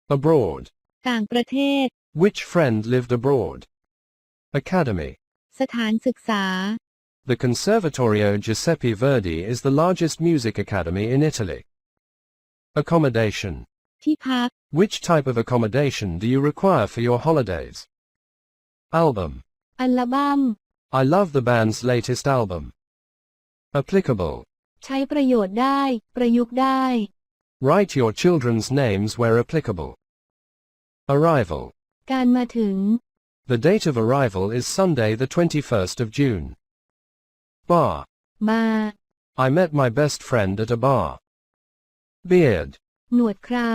Abroad. ต่างประเทศ Which friend lived abroad? Academy. สถานศึกษา The Conservatorio Giuseppe Verdi is the largest music academy in Italy. Accommodation. ที่พัก Which type of accommodation do you require for your holidays? Album. อัลบั้ม I love the band's latest album. Applicable. ใช้ประโยชน์ได้ประยุกต์ได้ Write your children's names where applicable. Arrival. การมาถึง The date of arrival is Sunday the 21st of June. Bar. มา I met my best friend at a bar. Beard. หนวดเครา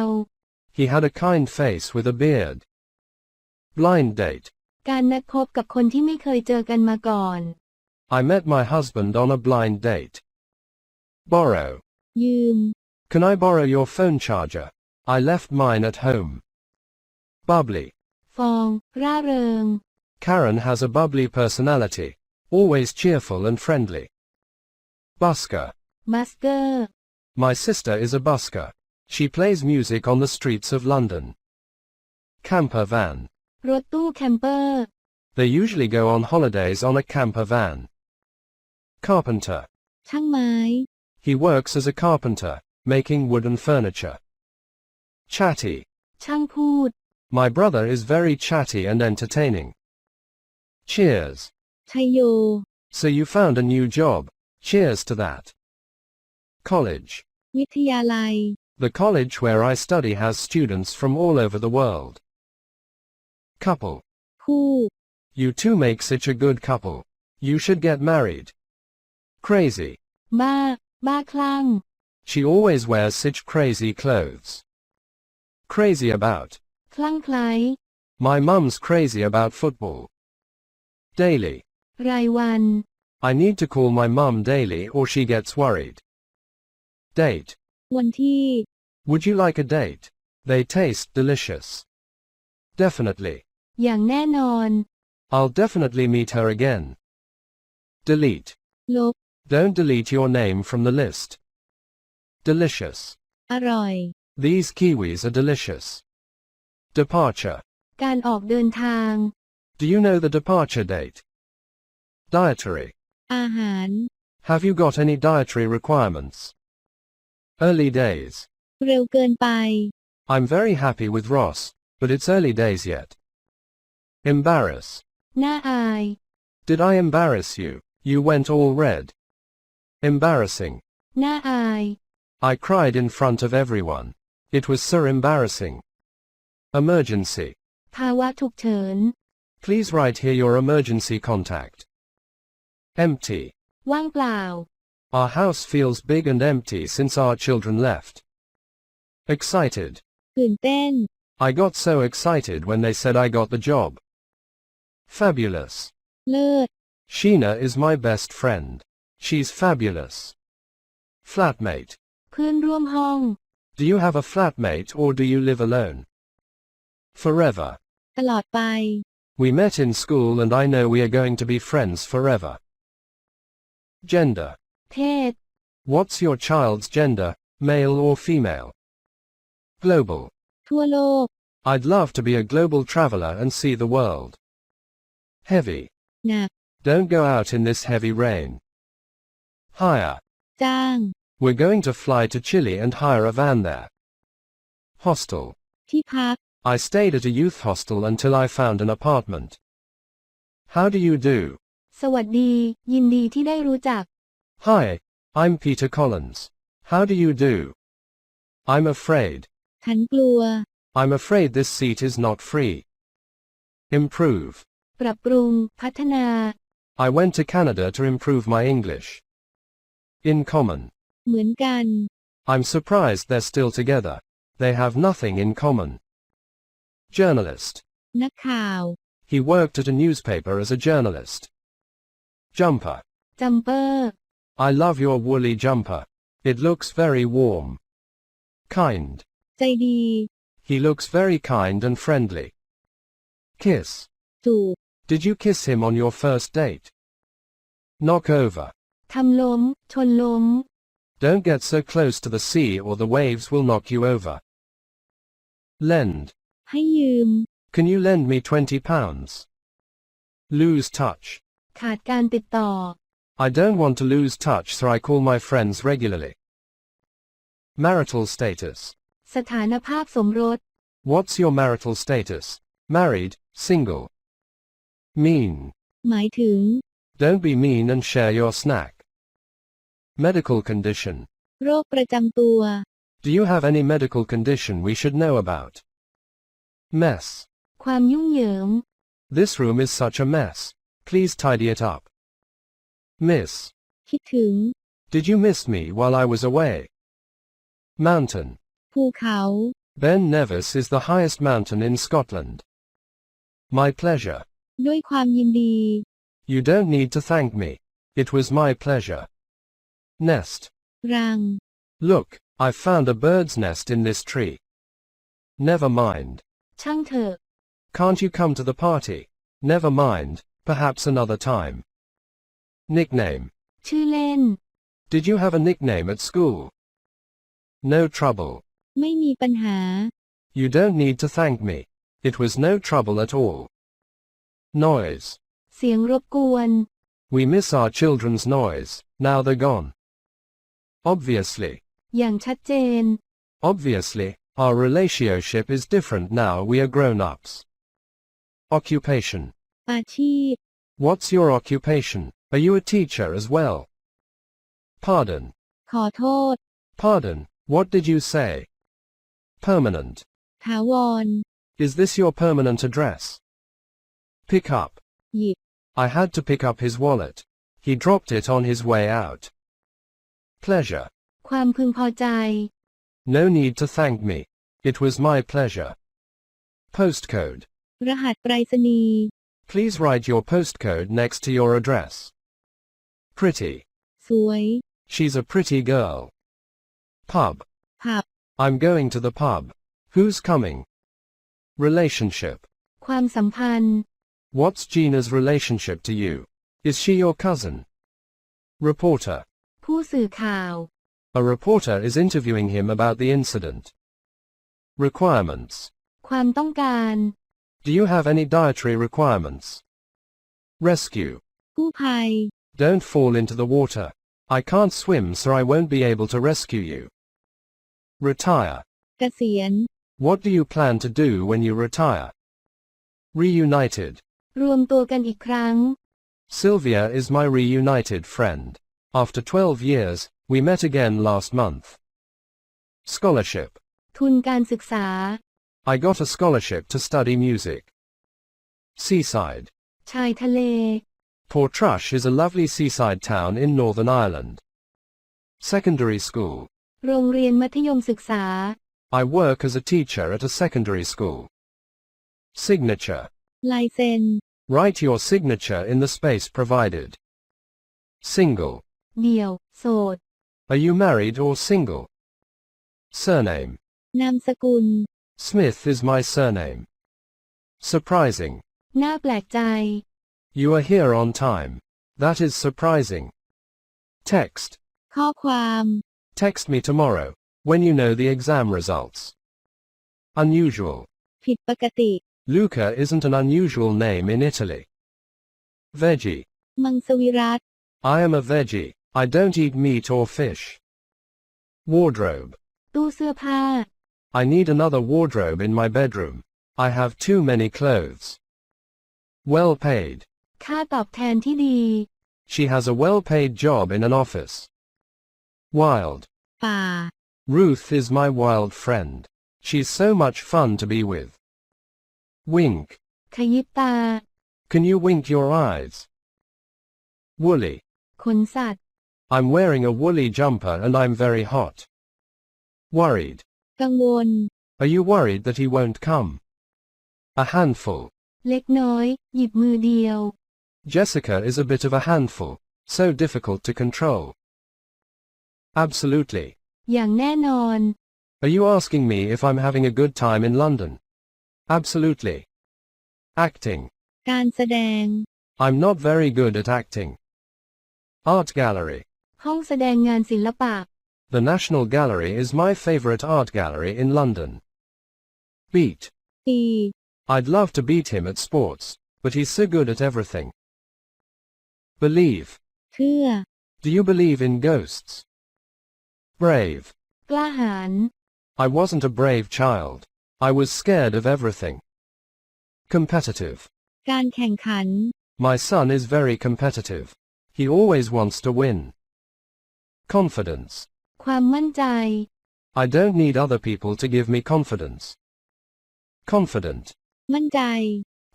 He had a kind face with a beard. Blind date. การนัดพบกับคนที่ไม่เคยเจอกันมาก่อน I met my husband on a blind date. Borrow. ยืม Can I borrow your phone charger? I left mine at home. Bubbly. ฟองร่าเริง Karen has a bubbly personality, always cheerful and friendly. Busker. มัสเกอร์ My sister is a busker. She plays music on the streets of London. Camper van. รถตู้แคมเปอร์ They usually go on holidays on a camper van. Carpenter. ช่างไม้ He works as a carpenter, making wooden furniture. Chatty. ช่างพูด My brother is very chatty and entertaining. Cheers. ชัยโย So you found a new job. Cheers to that. College. วิทยาลัย The college where I study has students from all over the world. Couple. คู่ You two make such a good couple. You should get married. Crazy. บ้าบ้าคลั่ง She always wears such crazy clothes. Crazy about. คลั่งไคล้ My mum's crazy about football. Daily. รายวัน I need to call my mum daily or she gets worried. Date. วันที่ Would you like a date? They taste delicious. Definitely. อย่างแน่นอน I'll definitely meet her again. Delete. ลบ Don't delete your name from the list. Delicious. อร่อย These kiwis are delicious. Departure. การออกเดินทาง Do you know the departure date? Dietary. อาหาร Have you got any dietary requirements? Early days. เร็วเกินไป I'm very happy with Ross, but it's early days yet. Embarrass. น่าอาย Did I embarrass you? You went all red. Embarrassing. น่าอาย I cried in front of everyone. It was so embarrassing. Emergency. ภาวะฉุกเฉิน Please write here your emergency contact. Empty. ว่างเปล่า Our house feels big and empty since our children left. Excited. ตื่นเต้น I got so excited when they said I got the job. Fabulous. เลิศ Sheena is my best friend. She's fabulous. Flatmate. เพื่อนร่วมห้อง Do you have a flatmate or do you live alone? Forever. ตลอดไป We met in school and I know we are going to be friends forever. Gender. เพศ What's your child's gender, male or female? Global. ทั่วโลก I'd love to be a global traveler and see the world. Heavy. หนัก Don't go out in this heavy rain. Hire. จ้าง We're going to fly to Chile and hire a van there. Hostel. ที่พัก I stayed at a youth hostel until I found an apartment. How do you do? สวัสดี ยินดีที่ได้รู้จัก Hi, I'm Peter Collins. How do you do? I'm afraid. ฉันกลัว I'm afraid this seat is not free. Improve. ปรับปรุง พัฒนา I went to Canada to improve my English. In common. เหมือนกัน I'm surprised they're still together. They have nothing in common. Journalist. นักข่าว He worked at a newspaper as a journalist. Jumper. จัมเปอร์ I love your woolly jumper. It looks very warm. Kind. ใจดี He looks very kind and friendly. Kiss. จูบ Did you kiss him on your first date? Knock over. ทำล้ม ชนล้ม Don't get so close to the sea or the waves will knock you over. Lend. ให้ยืม Can you lend me £20? Lose touch. ขาดการติดต่อ I don't want to lose touch, so I call my friends regularly. Marital status. สถานภาพสมรส What's your marital status? Married, single. Mean. หมายถึง Don't be mean and share your snack. Medical condition. โรคประจำตัว Do you have any medical condition we should know about? Mess. ความยุ่งเหยิง This room is such a mess. Please tidy it up. Miss. คิดถึง Did you miss me while I was away? Mountain. ภูเขา Ben Nevis is the highest mountain in Scotland. My pleasure. ด้วยความยินดี You don't need to thank me. It was my pleasure. Nest. รัง Look, I found a bird's nest in this tree. Never mind. ช่างเถอะ Can't you come to the party? Never mind, perhaps another time. Nickname. ชื่อเล่น Did you have a nickname at school? No trouble. ไม่มีปัญหา You don't need to thank me. It was no trouble at all. Noise. เสียงรบกวน We miss our children's noise, now they're gone. Obviously. อย่างชัดเจน Obviously, our relationship is different now we are grown-ups. Occupation. อาชีพ What's your occupation? Are you a teacher as well? Pardon. ขอโทษ Pardon, what did you say? Permanent. ถาวร Is this your permanent address? Pick up. หยิบ I had to pick up his wallet. He dropped it on his way out. Pleasure. ความพึงพอใจ No need to thank me. It was my pleasure. Postcode. รหัสไปรษณีย์ Please write your postcode next to your address. Pretty. สวย She's a pretty girl. Pub. ผับ I'm going to the pub. Who's coming? Relationship. ความสัมพันธ์ What's Gina's relationship to you? Is she your cousin? Reporter. ผู้สื่อข่าว A reporter is interviewing him about the incident. Requirements. ความต้องการ Do you have any dietary requirements? Rescue. กู้ภัย Don't fall into the water. I can't swim, so I won't be able to rescue you. Retire. เกษียณ What do you plan to do when you retire? Reunited. รวมตัวกันอีกครั้ง Sylvia is my reunited friend. After 12 years, we met again last month. Scholarship. ทุนการศึกษา I got a scholarship to study music. Seaside. ชายทะเล Portrush is a lovely seaside town in Northern Ireland. Secondary school. โรงเรียนมัธยมศึกษา I work as a teacher at a secondary school. Signature. ลายเซ็น Write your signature in the space provided. Single. เดี่ยว โสด Are you married or single? Surname. นามสกุล Smith is my surname. Surprising. น่าแปลกใจ You are here on time. That is surprising. Text. ข้อความ Text me tomorrow, when you know the exam results. Unusual. ผิดปกติ Luca isn't an unusual name in Italy. Veggie. มังสวิรัติ I am a veggie. I don't eat meat or fish. Wardrobe. ตู้เสื้อผ้า I need another wardrobe in my bedroom. I have too many clothes. Well paid. ค่าตอบแทนที่ดี She has a well-paid job in an office. Wild. ป่า Ruth is my wild friend. She's so much fun to be with. Wink. ขยิบตา Can you wink your eyes? Woolly. ขนสัตว์ I'm wearing a woolly jumper and I'm very hot. Worried. กังวล Are you worried that he won't come? A handful. เล็กน้อย หยิบมือเดียว Jessica is a bit of a handful, so difficult to control. Absolutely. อย่างแน่นอน Are you asking me if I'm having a good time in London? Absolutely. Acting. การแสดง I'm not very good at acting. Art gallery. ห้องแสดงงานศิลปะ The National Gallery is my favorite art gallery in London. Beat. ตี I'd love to beat him at sports, but he's so good at everything. Believe. เชื่อ Do you believe in ghosts? Brave. กล้าหาญ I wasn't a brave child. I was scared of everything. Competitive. การแข่งขัน My son is very competitive. He always wants to win. Confidence. ความมั่นใจ I don't need other people to give me confidence. Confident. มั่นใจ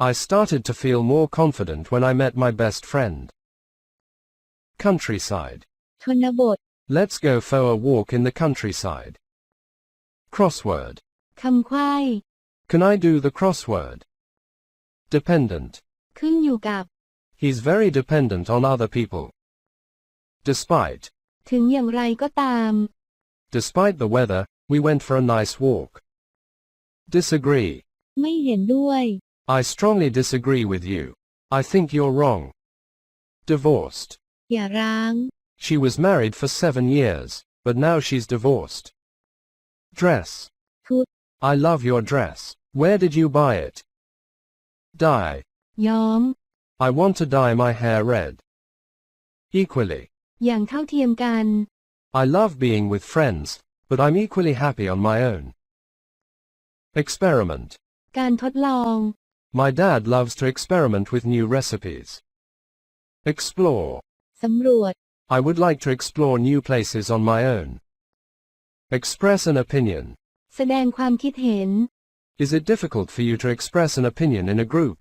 I started to feel more confident when I met my best friend. Countryside. ชนบท Let's go for a walk in the countryside. Crossword. คำไขว้ Can I do the crossword? Dependent. ขึ้นอยู่กับ He's very dependent on other people. Despite. ถึงอย่างไรก็ตาม Despite the weather, we went for a nice walk. Disagree. ไม่เห็นด้วย I strongly disagree with you. I think you're wrong. Divorced. อย่าร้าง She was married for 7 years, but now she's divorced. Dress. ชุด I love your dress. Where did you buy it? Dye. ย้อม I want to dye my hair red. Equally. อย่างเท่าเทียมกัน I love being with friends, but I'm equally happy on my own. Experiment. การทดลอง My dad loves to experiment with new recipes. Explore. สำรวจ I would like to explore new places on my own. Express an opinion. แสดงความคิดเห็น Is it difficult for you to express an opinion in a group?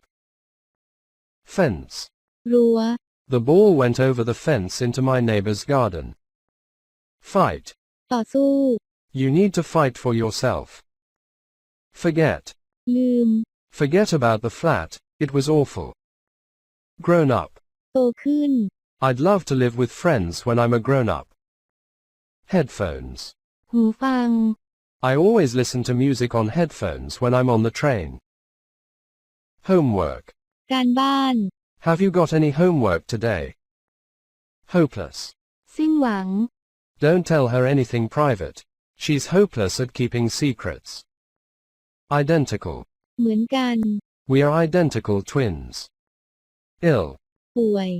Fence. รั้ว The ball went over the fence into my neighbor's garden. Fight. ต่อสู้ You need to fight for yourself. Forget. ลืม Forget about the flat, it was awful. Grown up. โตขึ้น I'd love to live with friends when I'm a grown up. Headphones. หูฟัง I always listen to music on headphones when I'm on the train. Homework. การบ้าน Have you got any homework today? Hopeless. สิ้นหวัง Don't tell her anything private. She's hopeless at keeping secrets. Identical. เหมือนกัน We are identical twins. Ill. ป่วย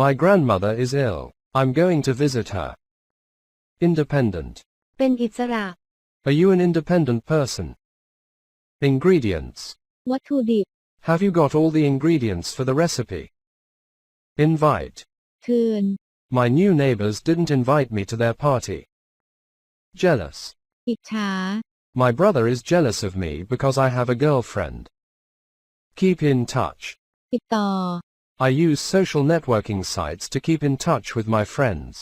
My grandmother is ill. I'm going to visit her. Independent. เป็นอิสระ Are you an independent person? Ingredients. วัตถุดิบ Have you got all the ingredients for the recipe? Invite. เชิญ My new neighbors didn't invite me to their party. Jealous. อิจฉา My brother is jealous of me because I have a girlfriend. Keep in touch. ติดต่อ I use social networking sites to keep in touch with my friends.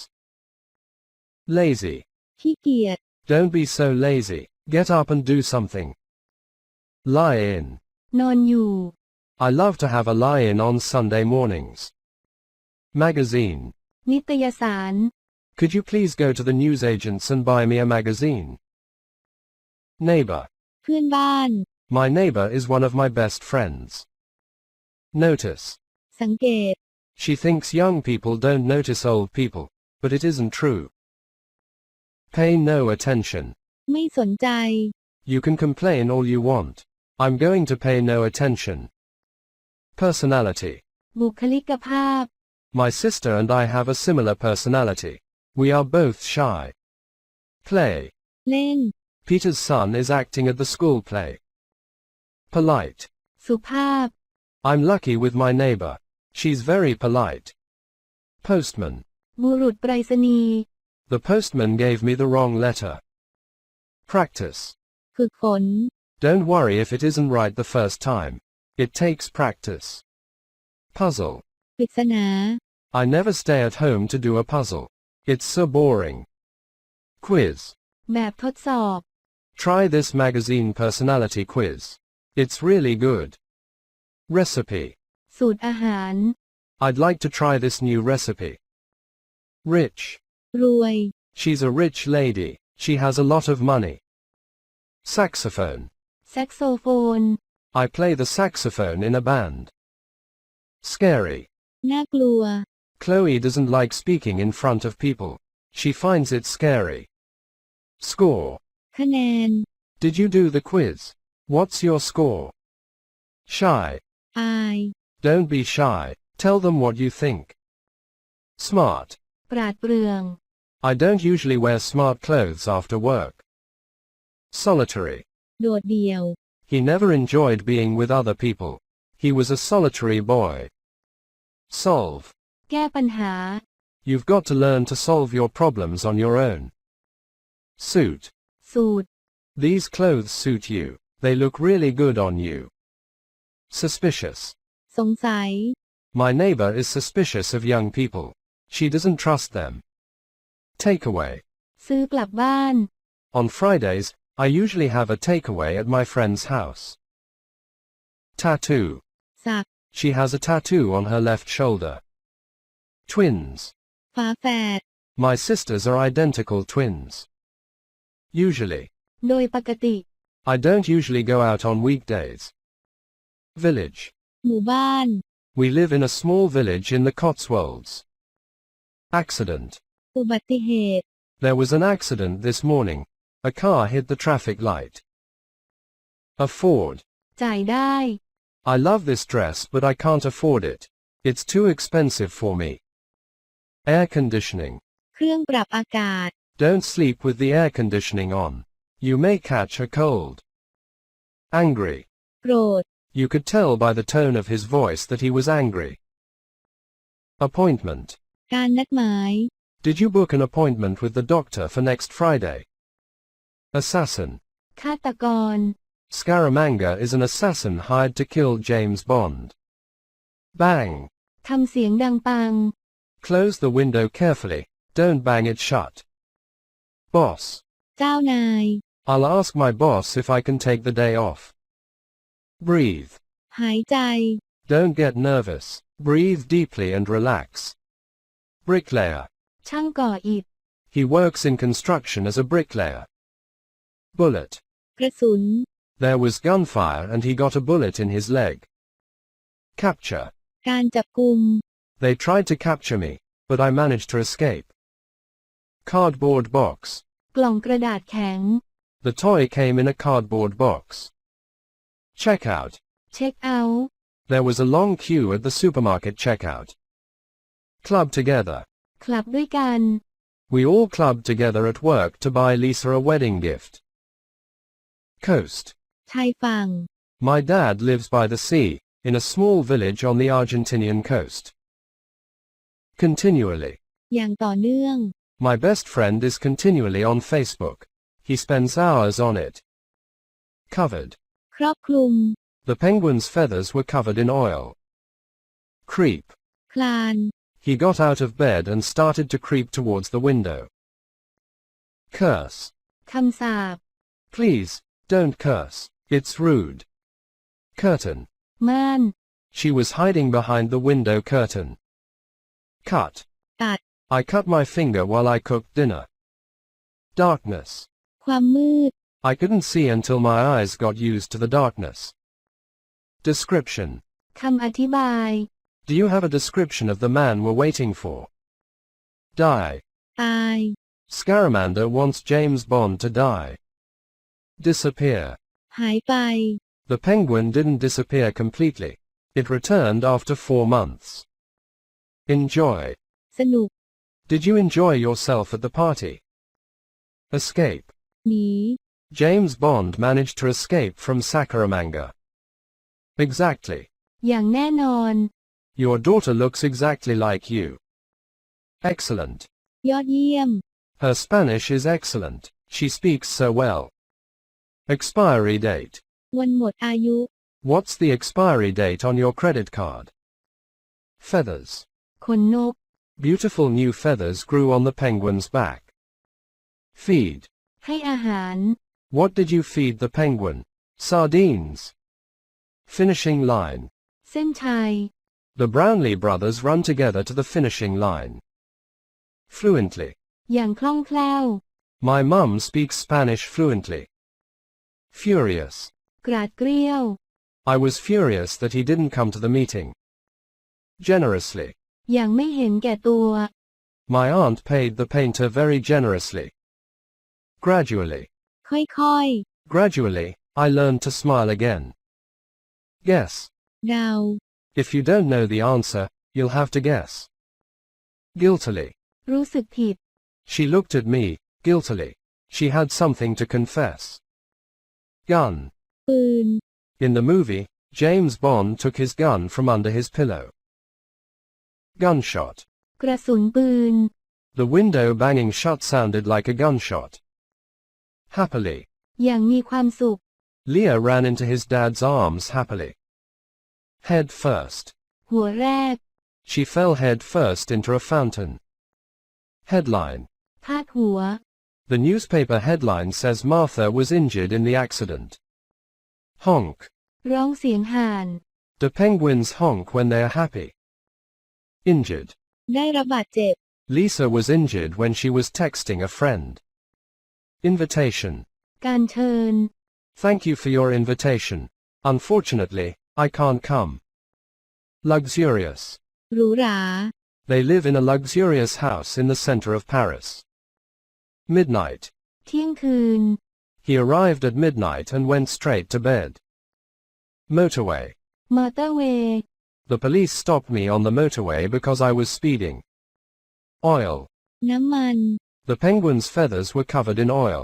Lazy. ขี้เกียจ Don't be so lazy. Get up and do something. Lie in. นอนอยู่ I love to have a lie-in on Sunday mornings. Magazine. นิตยสาร Could you please go to the newsagents and buy me a magazine? Neighbor. เพื่อนบ้าน My neighbor is one of my best friends. Notice. สังเกต She thinks young people don't notice old people, but it isn't true. Pay no attention. ไม่สนใจ You can complain all you want. I'm going to pay no attention. Personality. บุคลิกภาพ My sister and I have a similar personality. We are both shy. Play. เล่น Peter's son is acting at the school play. Polite. สุภาพ I'm lucky with my neighbor. She's very polite. Postman. บุรุษไปรษณีย์ The postman gave me the wrong letter. Practice. ฝึกฝน Don't worry if it isn't right the first time. It takes practice. Puzzle. ปริศนา I never stay at home to do a puzzle. It's so boring. Quiz. แบบทดสอบ Try this magazine personality quiz. It's really good. Recipe. สูตรอาหาร I'd like to try this new recipe. Rich. รวย She's a rich lady. She has a lot of money. Saxophone. แซกโซโฟน I play the saxophone in a band. Scary. น่ากลัว Chloe doesn't like speaking in front of people. She finds it scary. Score. คะแนน Did you do the quiz? What's your score? Shy. อาย Don't be shy. Tell them what you think. Smart. ปราดเปรื่อง I don't usually wear smart clothes after work. Solitary. โดดเดี่ยว He never enjoyed being with other people. He was a solitary boy. Solve. แก้ปัญหา You've got to learn to solve your problems on your own. Suit. สูตร These clothes suit you. They look really good on you. Suspicious. สงสัย My neighbor is suspicious of young people. She doesn't trust them. Takeaway. ซื้อกลับบ้าน On Fridays, I usually have a takeaway at my friend's house. Tattoo. สัก She has a tattoo on her left shoulder. Twins. ฝาแฝด My sisters are identical twins. Usually. โดยปกติ I don't usually go out on weekdays. Village. หมู่บ้าน We live in a small village in the Cotswolds. Accident. อุบัติเหตุ There was an accident this morning. A car hit the traffic light. Afford. จ่ายได้ I love this dress but I can't afford it. It's too expensive for me. Air conditioning. เครื่องปรับอากาศ Don't sleep with the air conditioning on. You may catch a cold. Angry. โกรธ You could tell by the tone of his voice that he was angry. Appointment. การนัดหมาย Did you book an appointment with the doctor for next Friday? Assassin. ฆาตกร Scaramanga is an assassin hired to kill James Bond. Bang. ทำเสียงดังปัง Close the window carefully. Don't bang it shut. Boss. เจ้านาย I'll ask my boss if I can take the day off. Breathe. หายใจ Don't get nervous. Breathe deeply and relax. Bricklayer. ช่างก่ออิฐ He works in construction as a bricklayer. Bullet. กระสุน There was gunfire and he got a bullet in his leg. Capture. การจับกุม They tried to capture me, but I managed to escape. Cardboard box. กล่องกระดาษแข็ง The toy came in a cardboard box. Checkout. เช็คเอาท์ There was a long queue at the supermarket checkout. Club together. คลับด้วยกัน We all clubbed together at work to buy Lisa a wedding gift. Coast. ชายฝั่ง My dad lives by the sea, in a small village on the Argentinian coast. Continually. อย่างต่อเนื่อง My best friend is continually on Facebook. He spends hours on it. Covered. ครอบคลุม The penguin's feathers were covered in oil. Creep. คลาน He got out of bed and started to creep towards the window. Curse. คำสาป Please, don't curse. It's rude. Curtain. ม่าน She was hiding behind the window curtain. Cut. ตัด I cut my finger while I cooked dinner. Darkness. ความมืด I couldn't see until my eyes got used to the darkness. Description. คำอธิบาย Do you have a description of the man we're waiting for? Die. ตาย Scaramanda wants James Bond to die. Disappear. หายไป The penguin didn't disappear completely. It returned after 4 months. Enjoy. สนุก Did you enjoy yourself at the party? Escape. หนี James Bond managed to escape from Scaramanga. Exactly. อย่างแน่นอน Your daughter looks exactly like you. Excellent. ยอดเยี่ยม Her Spanish is excellent. She speaks so well. Expiry date. วันหมดอายุ What's the expiry date on your credit card? Feathers. ขนนก Beautiful new feathers grew on the penguin's back. Feed. ให้อาหาร What did you feed the penguin? Sardines. Finishing line. เส้นชัย The Brownlee brothers run together to the finishing line. Fluently. อย่างคล่องแคล่ว My mum speaks Spanish fluently. Furious. กราดเกรี้ยว I was furious that he didn't come to the meeting. Generously. อย่างไม่เห็นแก่ตัว My aunt paid the painter very generously. Gradually. ค่อย Gradually, I learned to smile again. Guess. เดา If you don't know the answer, you'll have to guess. Guiltily. รู้สึกผิด She looked at me, guiltily. She had something to confess. Gun. ปืน In the movie, James Bond took his gun from under his pillow. Gunshot. กระสุนปืน The window banging shut sounded like a gunshot. Happily. อย่างมีความสุข Leah ran into his dad's arms happily. Head first. หัวแรก She fell head first into a fountain. Headline. พาดหัว The newspaper headline says Martha was injured in the accident. Honk. ร้องเสียงห่าน Do penguins honk when they are happy? Injured. ได้รับบาดเจ็บ Lisa was injured when she was texting a friend. Invitation. การเชิญ Thank you for your invitation. Unfortunately, I can't come. Luxurious. หรูหรา They live in a luxurious house in the center of Paris. Midnight. เที่ยงคืน He arrived at midnight and went straight to bed. Motorway. มอเตอร์เวย์ The police stopped me on the motorway because I was speeding. Oil. น้ำมัน The penguin's feathers were covered in oil.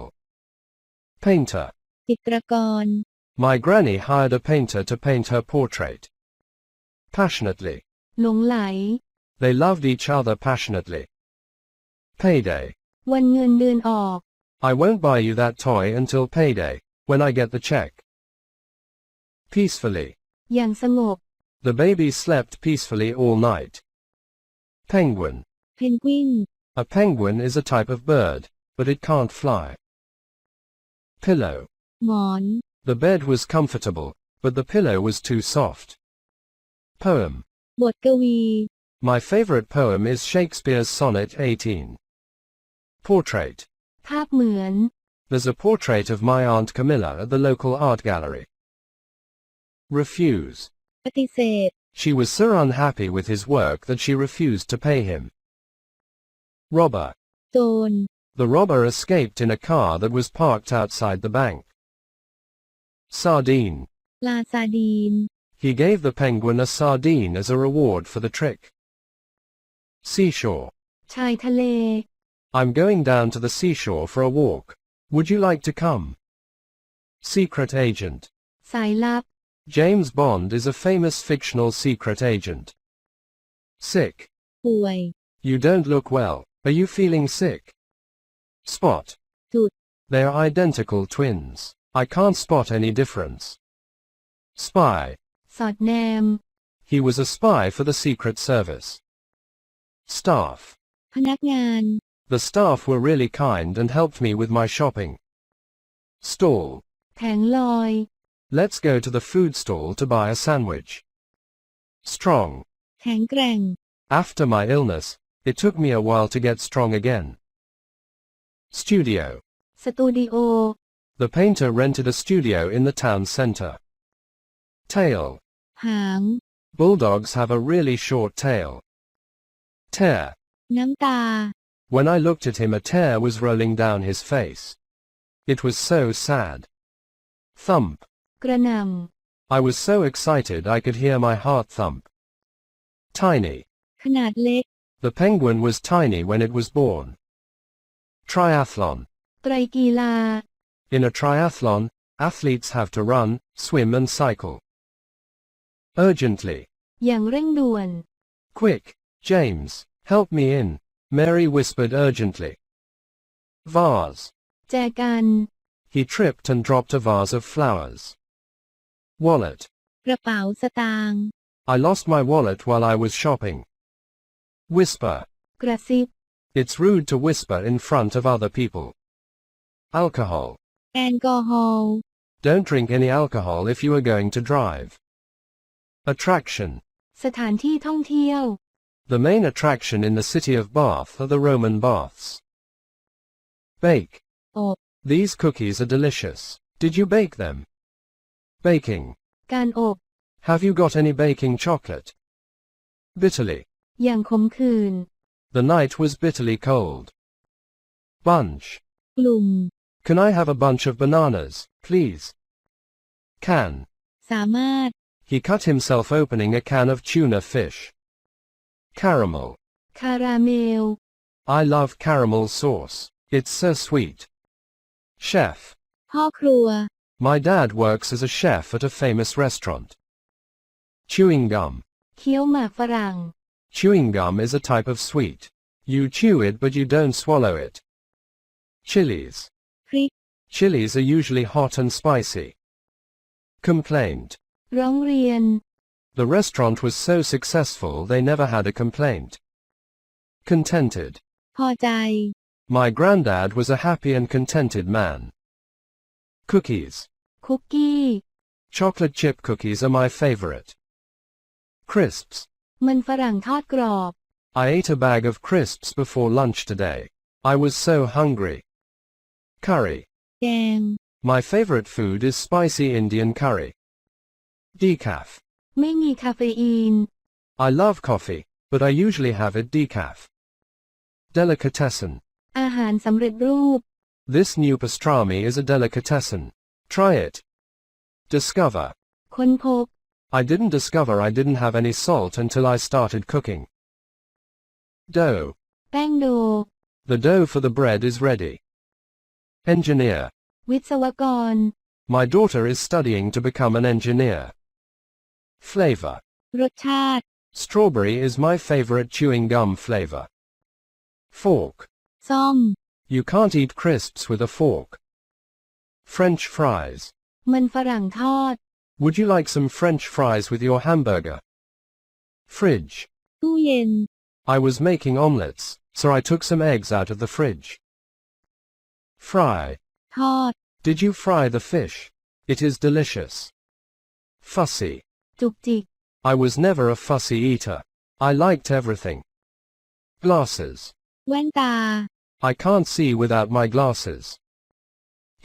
Painter. จิตรกร My granny hired a painter to paint her portrait. Passionately. หลงไหล They loved each other passionately. Payday. วันเงินเดือนออก I won't buy you that toy until payday, when I get the check. Peacefully. อย่างสงบ The baby slept peacefully all night. Penguin. เพนกวิน A penguin is a type of bird, but it can't fly. Pillow. หมอน The bed was comfortable, but the pillow was too soft. Poem. บทกวี My favorite poem is Shakespeare's Sonnet 18. Portrait. ภาพเหมือน There's a portrait of my Aunt Camilla at the local art gallery. Refuse. ปฏิเสธ She was so unhappy with his work that she refused to pay him. Robber. โจร The robber escaped in a car that was parked outside the bank. Sardine. ปลาซาดีน He gave the penguin a sardine as a reward for the trick. Seashore. ชายทะเล I'm going down to the seashore for a walk. Would you like to come? Secret agent. สายลับ James Bond is a famous fictional secret agent. Sick. ป่วย You don't look well. Are you feeling sick? Spot. จุด They are identical twins. I can't spot any difference. Spy. สอดแนม He was a spy for the Secret Service. Staff. พนักงาน The staff were really kind and helped me with my shopping. Stall. แผงลอย Let's go to the food stall to buy a sandwich. Strong. แข็งแกร่ง After my illness, it took me a while to get strong again. Studio. สตูดิโอ The painter rented a studio in the town center. Tail. หาง Bulldogs have a really short tail. Tear. น้ำตา When I looked at him, a tear was rolling down his face. It was so sad. Thump. กระหน่ I was so excited I could hear my heart thump. Tiny. ำขนาดเล็ก The penguin was tiny when it was born. Triathlon. ไตรกีฬา In a triathlon, athletes have to run, swim and cycle. Urgently. อย่างเร่งด่วน Quick, James, help me in, Mary whispered urgently. Vase. แจกัน He tripped and dropped a vase of flowers. Wallet. กระเป๋าสตางค์ I lost my wallet while I was shopping. Whisper. กระซิบ It's rude to whisper in front of other people. Alcohol. แอลกอฮอล์ Don't drink any alcohol if you are going to drive. Attraction. สถานที่ท่องเที่ยว The main attraction in the city of Bath are the Roman baths. Bake. อบ These cookies are delicious. Did you bake them? Baking. การอบ Have you got any baking chocolate? Bitterly. อย่างขมขื่น The night was bitterly cold. Bunch. กลุ่ม Can I have a bunch of bananas, please? Can. สามารถ He cut himself opening a can of tuna fish. Caramel. คาราเมล I love caramel sauce. It's so sweet. Chef. พ่อครัว My dad works as a chef at a famous restaurant. Chewing gum. เคี้ยวหมากฝรั่ง Chewing gum is a type of sweet. You chew it but you don't swallow it. Chilies. พริก Chilies are usually hot and spicy. Complaint. ร้องเรียน The restaurant was so successful they never had a complaint. Contented. พอใจ My granddad was a happy and contented man. Cookies. คุกกี้ Chocolate chip cookies are my favorite. Crisps. มันฝรั่งทอดกรอบ I ate a bag of crisps before lunch today. I was so hungry. Curry. แกง My favorite food is spicy Indian curry. Decaf. ไม่มีคาเฟอีน I love coffee, but I usually have it decaf. Delicatessen. อาหารสำเร็จรูป This new pastrami is a delicatessen. Try it. Discover. ค้นพบ I didn't discover I didn't have any salt until I started cooking. Dough. แป้งโด The dough for the bread is ready. Engineer. วิศวกร My daughter is studying to become an engineer. Flavor. รสชาติ Strawberry is my favorite chewing gum flavor. Fork. ซ่อม You can't eat crisps with a fork. French fries. มันฝรั่งทอด Would you like some French fries with your hamburger? Fridge. ตู้เย็น I was making omelets, so I took some eggs out of the fridge. Fry. ทอด Did you fry the fish? It is delicious. Fussy. จุกจิก I was never a fussy eater. I liked everything. Glasses. แว่นตา I can't see without my glasses.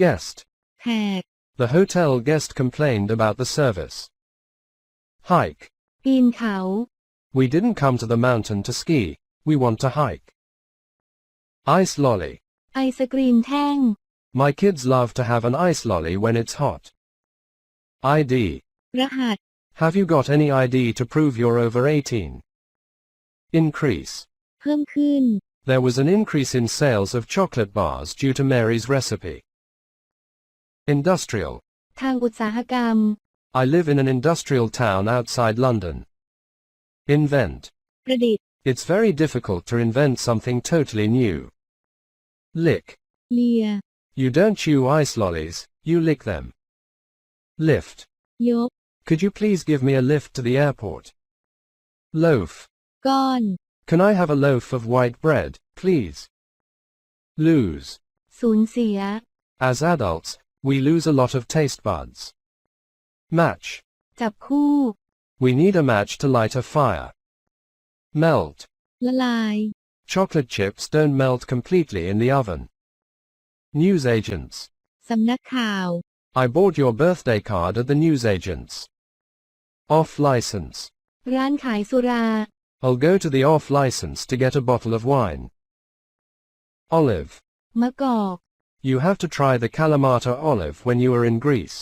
Guest. แขก The hotel guest complained about the service. Hike. ปีนเขา We didn't come to the mountain to ski, we want to hike. Ice lolly. ไอศกรีมแท่ง My kids love to have an ice lolly when it's hot. ID. รหัส Have you got any ID to prove you're over 18? Increase. เพิ่มขึ้น There was an increase in sales of chocolate bars due to Mary's recipe. Industrial. ทางอุตสาหกรรม I live in an industrial town outside London. Invent. ประดิษฐ์ It's very difficult to invent something totally new. Lick. เลีย You don't chew ice lollies, you lick them. Lift. ยก Could you please give me a lift to the airport? Loaf. ก้อน Can I have a loaf of white bread, please? Lose. สูญเสีย As adults, we lose a lot of taste buds. Match. จับคู่ We need a match to light a fire. Melt. ละลาย Chocolate chips don't melt completely in the oven. Newsagents. สำนักข่าว I bought your birthday card at the newsagents. Off license. ร้านขายสุรา I'll go to the off license to get a bottle of wine. Olive. มะกอก You have to try the Kalamata olive when you are in Greece.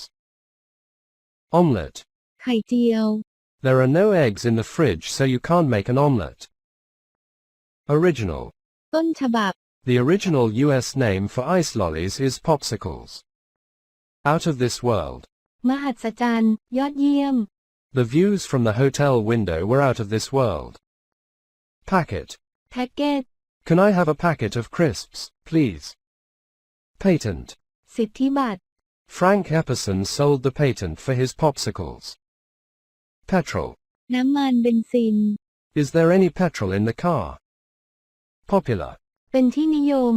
Omelette. ไข่เจียว There are no eggs in the fridge so you can't make an omelette. Original. ต้นฉบับ The original US name for ice lollies is popsicles. Out of this world. มหัศจรรย์ยอดเยี่ยม The views from the hotel window were out of this world. Packet. แพ็กเกจ Can I have a packet of crisps, please? Patent. สิทธิบัตร Frank Epperson sold the patent for his popsicles. Petrol. น้ำมันเบนซิน Is there any petrol in the car? Popular. เป็นที่นิยม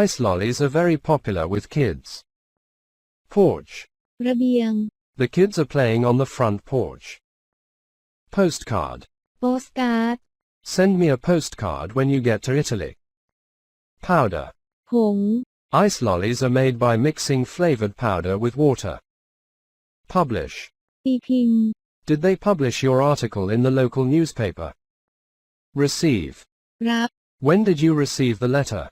Ice lollies are very popular with kids. Porch. ระเบียง The kids are playing on the front porch. Postcard. โปสการ์ด Send me a postcard when you get to Italy. Powder. ผง Ice lollies are made by mixing flavored powder with water. Publish. ตีพิมพ์ Did they publish your article in the local newspaper? Receive. รับ When did you receive the letter?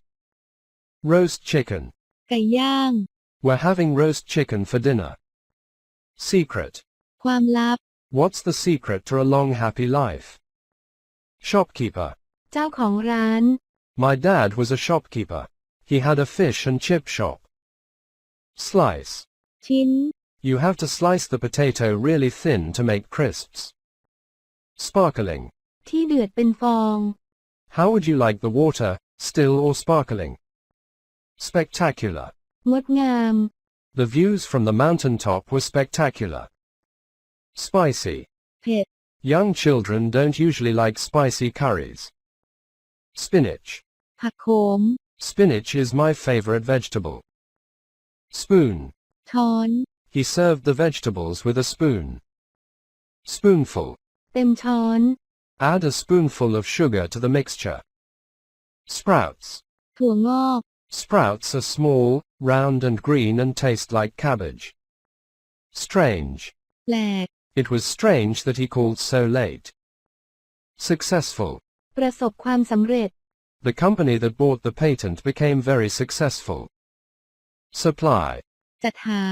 Roast chicken. ไก่ย่าง We're having roast chicken for dinner. Secret. ความลับ What's the secret to a long happy life? Shopkeeper. เจ้าของร้าน My dad was a shopkeeper. He had a fish and chip shop. Slice. ชิ้น You have to slice the potato really thin to make crisps. Sparkling. ที่เดือดเป็นฟอง How would you like the water, still or sparkling? Spectacular. งดงาม The views from the mountaintop were spectacular. Spicy. เผ็ด Young children don't usually like spicy curries. Spinach. ผักโขม Spinach is my favorite vegetable. Spoon. ช้อน He served the vegetables with a spoon. Spoonful. เต็มช้อน Add a spoonful of sugar to the mixture. Sprouts. ถั่วงอก Sprouts are small, round and green and taste like cabbage. Strange. แปลก It was strange that he called so late. Successful. ประสบความสำเร็จ The company that bought the patent became very successful. Supply. จัดหา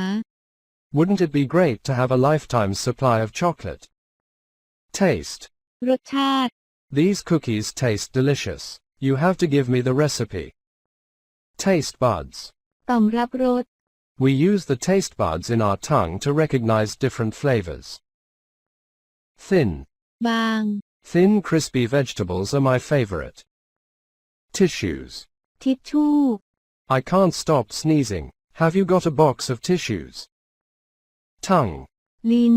Wouldn't it be great to have a lifetime supply of chocolate? Taste. รสชาติ These cookies taste delicious. You have to give me the recipe. Taste buds. ต่อมรับรส We use the taste buds in our tongue to recognize different flavors. Thin. บาง Thin crispy vegetables are my favorite. Tissues. ทิชชู่ I can't stop sneezing. Have you got a box of tissues? Tongue. ลิ้น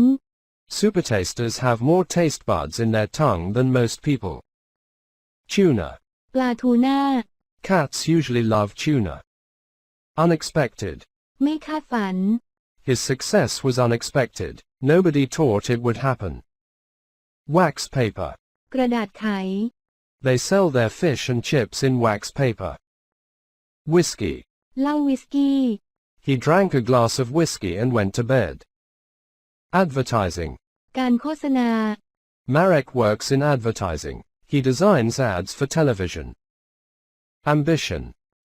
Supertasters have more taste buds in their tongue than most people. Tuna. ปลาทูน่า Cats usually love tuna. Unexpected. ไม่คาดฝัน His success was unexpected. Nobody thought it would happen. Wax paper. กระดาษไข They sell their fish and chips in wax paper. Whiskey. เหล้าวิสกี้ He drank a glass of whiskey and went to bed. Advertising. การโฆษณา Marek works in advertising. He designs ads for television. Ambition.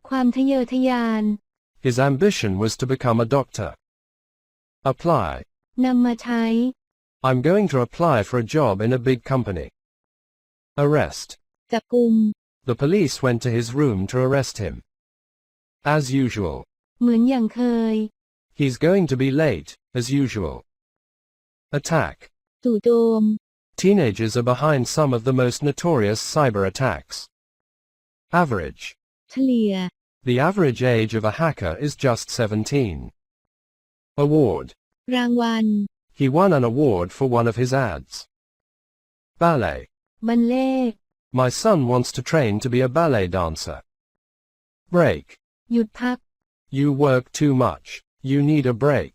ความทะเยอทะยาน His ambition was to become a doctor. Apply. นำมาใช้ I'm going to apply for a job in a big company. Arrest. จับกุม The police went to his room to arrest him. As usual. เหมือนอย่างเคย He's going to be late, as usual. Attack. จู่โจม Teenagers are behind some of the most notorious cyber attacks. Average. เฉลี่ย The average age of a hacker is just 17. Award. รางวัล He won an award for one of his ads. Ballet. บัลเล่ต์ My son wants to train to be a ballet dancer. Break. หยุดพัก You work too much. You need a break.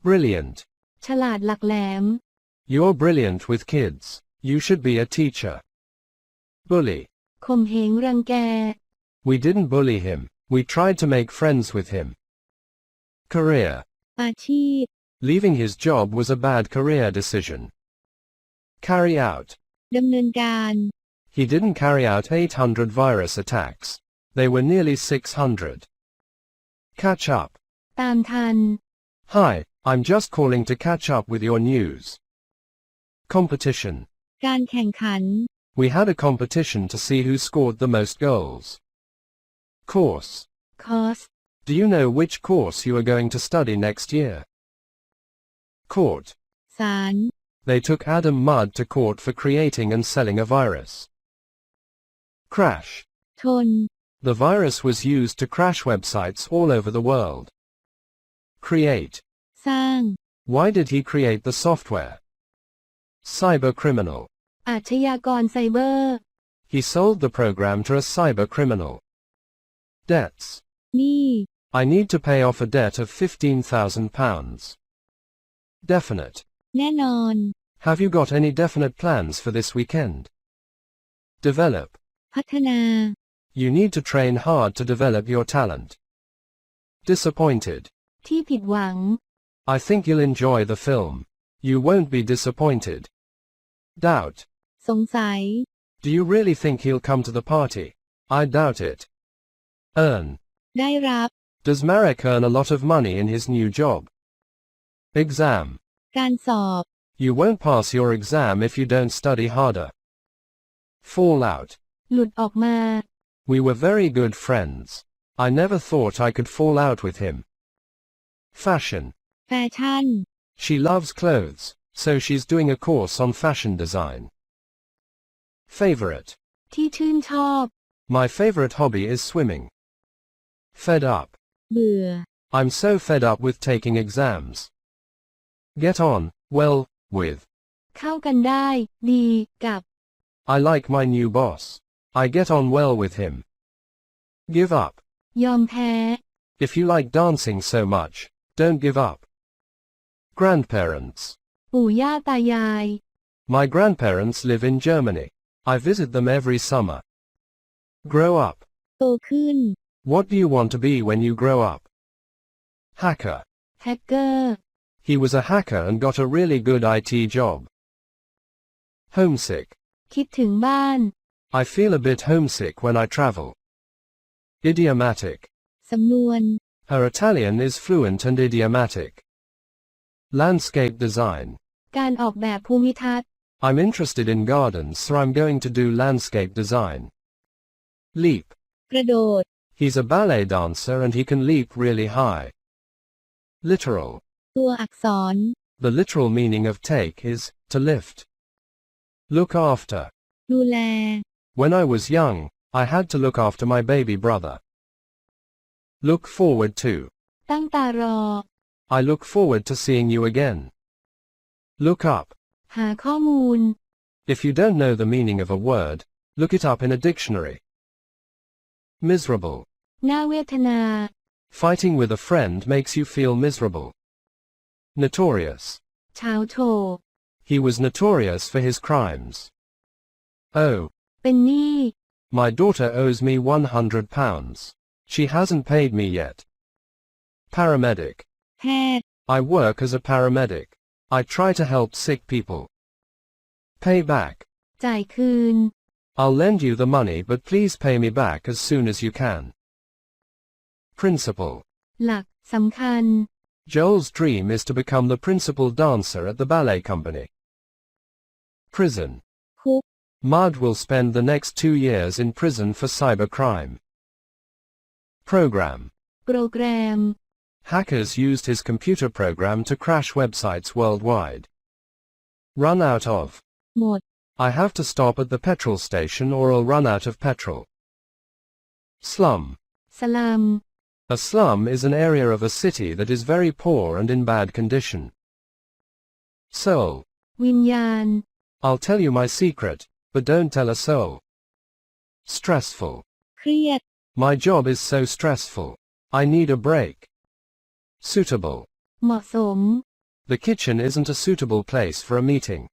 Brilliant. ฉลาดหลักแหลม You're brilliant with kids. You should be a teacher. Bully. ข่มเหงรังแก We didn't bully him. We tried to make friends with him. Career. อาชีพ Leaving his job was a bad career decision. Carry out. ดำเนินการ He didn't carry out 800 virus attacks. They were nearly 600. Catch up. ตามทัน Hi, I'm just calling to catch up with your news. Competition. การแข่งขัน We had a competition to see who scored the most goals. Course. คอร์ส Do you know which course you are going to study next year? Court. ศาล They took Adam Mudd to court for creating and selling a virus. Crash. ชน The virus was used to crash websites all over the world. Create. สร้าง Why did he create the software? Cyber criminal. อาชญากรไซเบอร์ He sold the program to a cyber criminal. Debts. หนี้ I need to pay off a debt of £15,000. Definite. แน่นอน Have you got any definite plans for this weekend? Develop. พัฒนา You need to train hard to develop your talent. Disappointed. ที่ผิดหวัง I think you'll enjoy the film. You won't be disappointed. Doubt. สงสัย Do you really think he'll come to the party? I doubt it. Earn. ได้รับ Does Marek earn a lot of money in his new job? Exam. การสอบ You won't pass your exam if you don't study harder. Fall out. หลุดออกมา We were very good friends. I never thought I could fall out with him. Fashion. แฟชั่น She loves clothes, so she's doing a course on fashion design. Favorite. ที่ชื่นชอบ My favorite hobby is swimming. Fed up. เบื่อ I'm so fed up with taking exams. Get on, well, with. เข้ากันได้ ดี กับ I like my new boss. I get on well with him. Give up. ยอมแพ้ If you like dancing so much, don't give up. Grandparents. ปู่ย่าตายาย My grandparents live in Germany. I visit them every summer. Grow up. โตขึ้น What do you want to be when you grow up? Hacker. แฮกเกอร์ He was a hacker and got a really good IT job. Homesick. คิดถึงบ้าน I feel a bit homesick when I travel. Idiomatic. สำนวน Her Italian is fluent and idiomatic. Landscape design. การออกแบบภูมิทัศน์ I'm interested in gardens, so I'm going to do landscape design. Leap. กระโดด He's a ballet dancer and he can leap really high. Literal. ตัวอักษร The literal meaning of take is to lift. Look after. ดูแล When I was young, I had to look after my baby brother. Look forward to. ตั้งตารอ I look forward to seeing you again. Look up. หาข้อมูล If you don't know the meaning of a word, look it up in a dictionary. Miserable. น่าเวทนา Fighting with a friend makes you feel miserable. Notorious. เฉาโฉ He was notorious for his crimes. Oh. เป็นหนี้ My daughter owes me £100. She hasn't paid me yet. Paramedic. แพทย์ I work as a paramedic. I try to help sick people. Pay back. จ่ายคืน I'll lend you the money but please pay me back as soon as you can. Principal. หลัก สำคัญ Joel's dream is to become the principal dancer at the ballet company. Prison. คุก Mud will spend the next 2 years in prison for cybercrime. Program. โปรแกรม Hackers used his computer program to crash websites worldwide. Run out of. หมด I have to stop at the petrol station or I'll run out of petrol. Slum. สลัม A slum is an area of a city that is very poor and in bad condition. Soul. วิญญาณ I'll tell you my secret, but don't tell a soul. Stressful. เครียด My job is so stressful. I need a break. Suitable. เหมาะสม The kitchen isn't a suitable place for a meeting.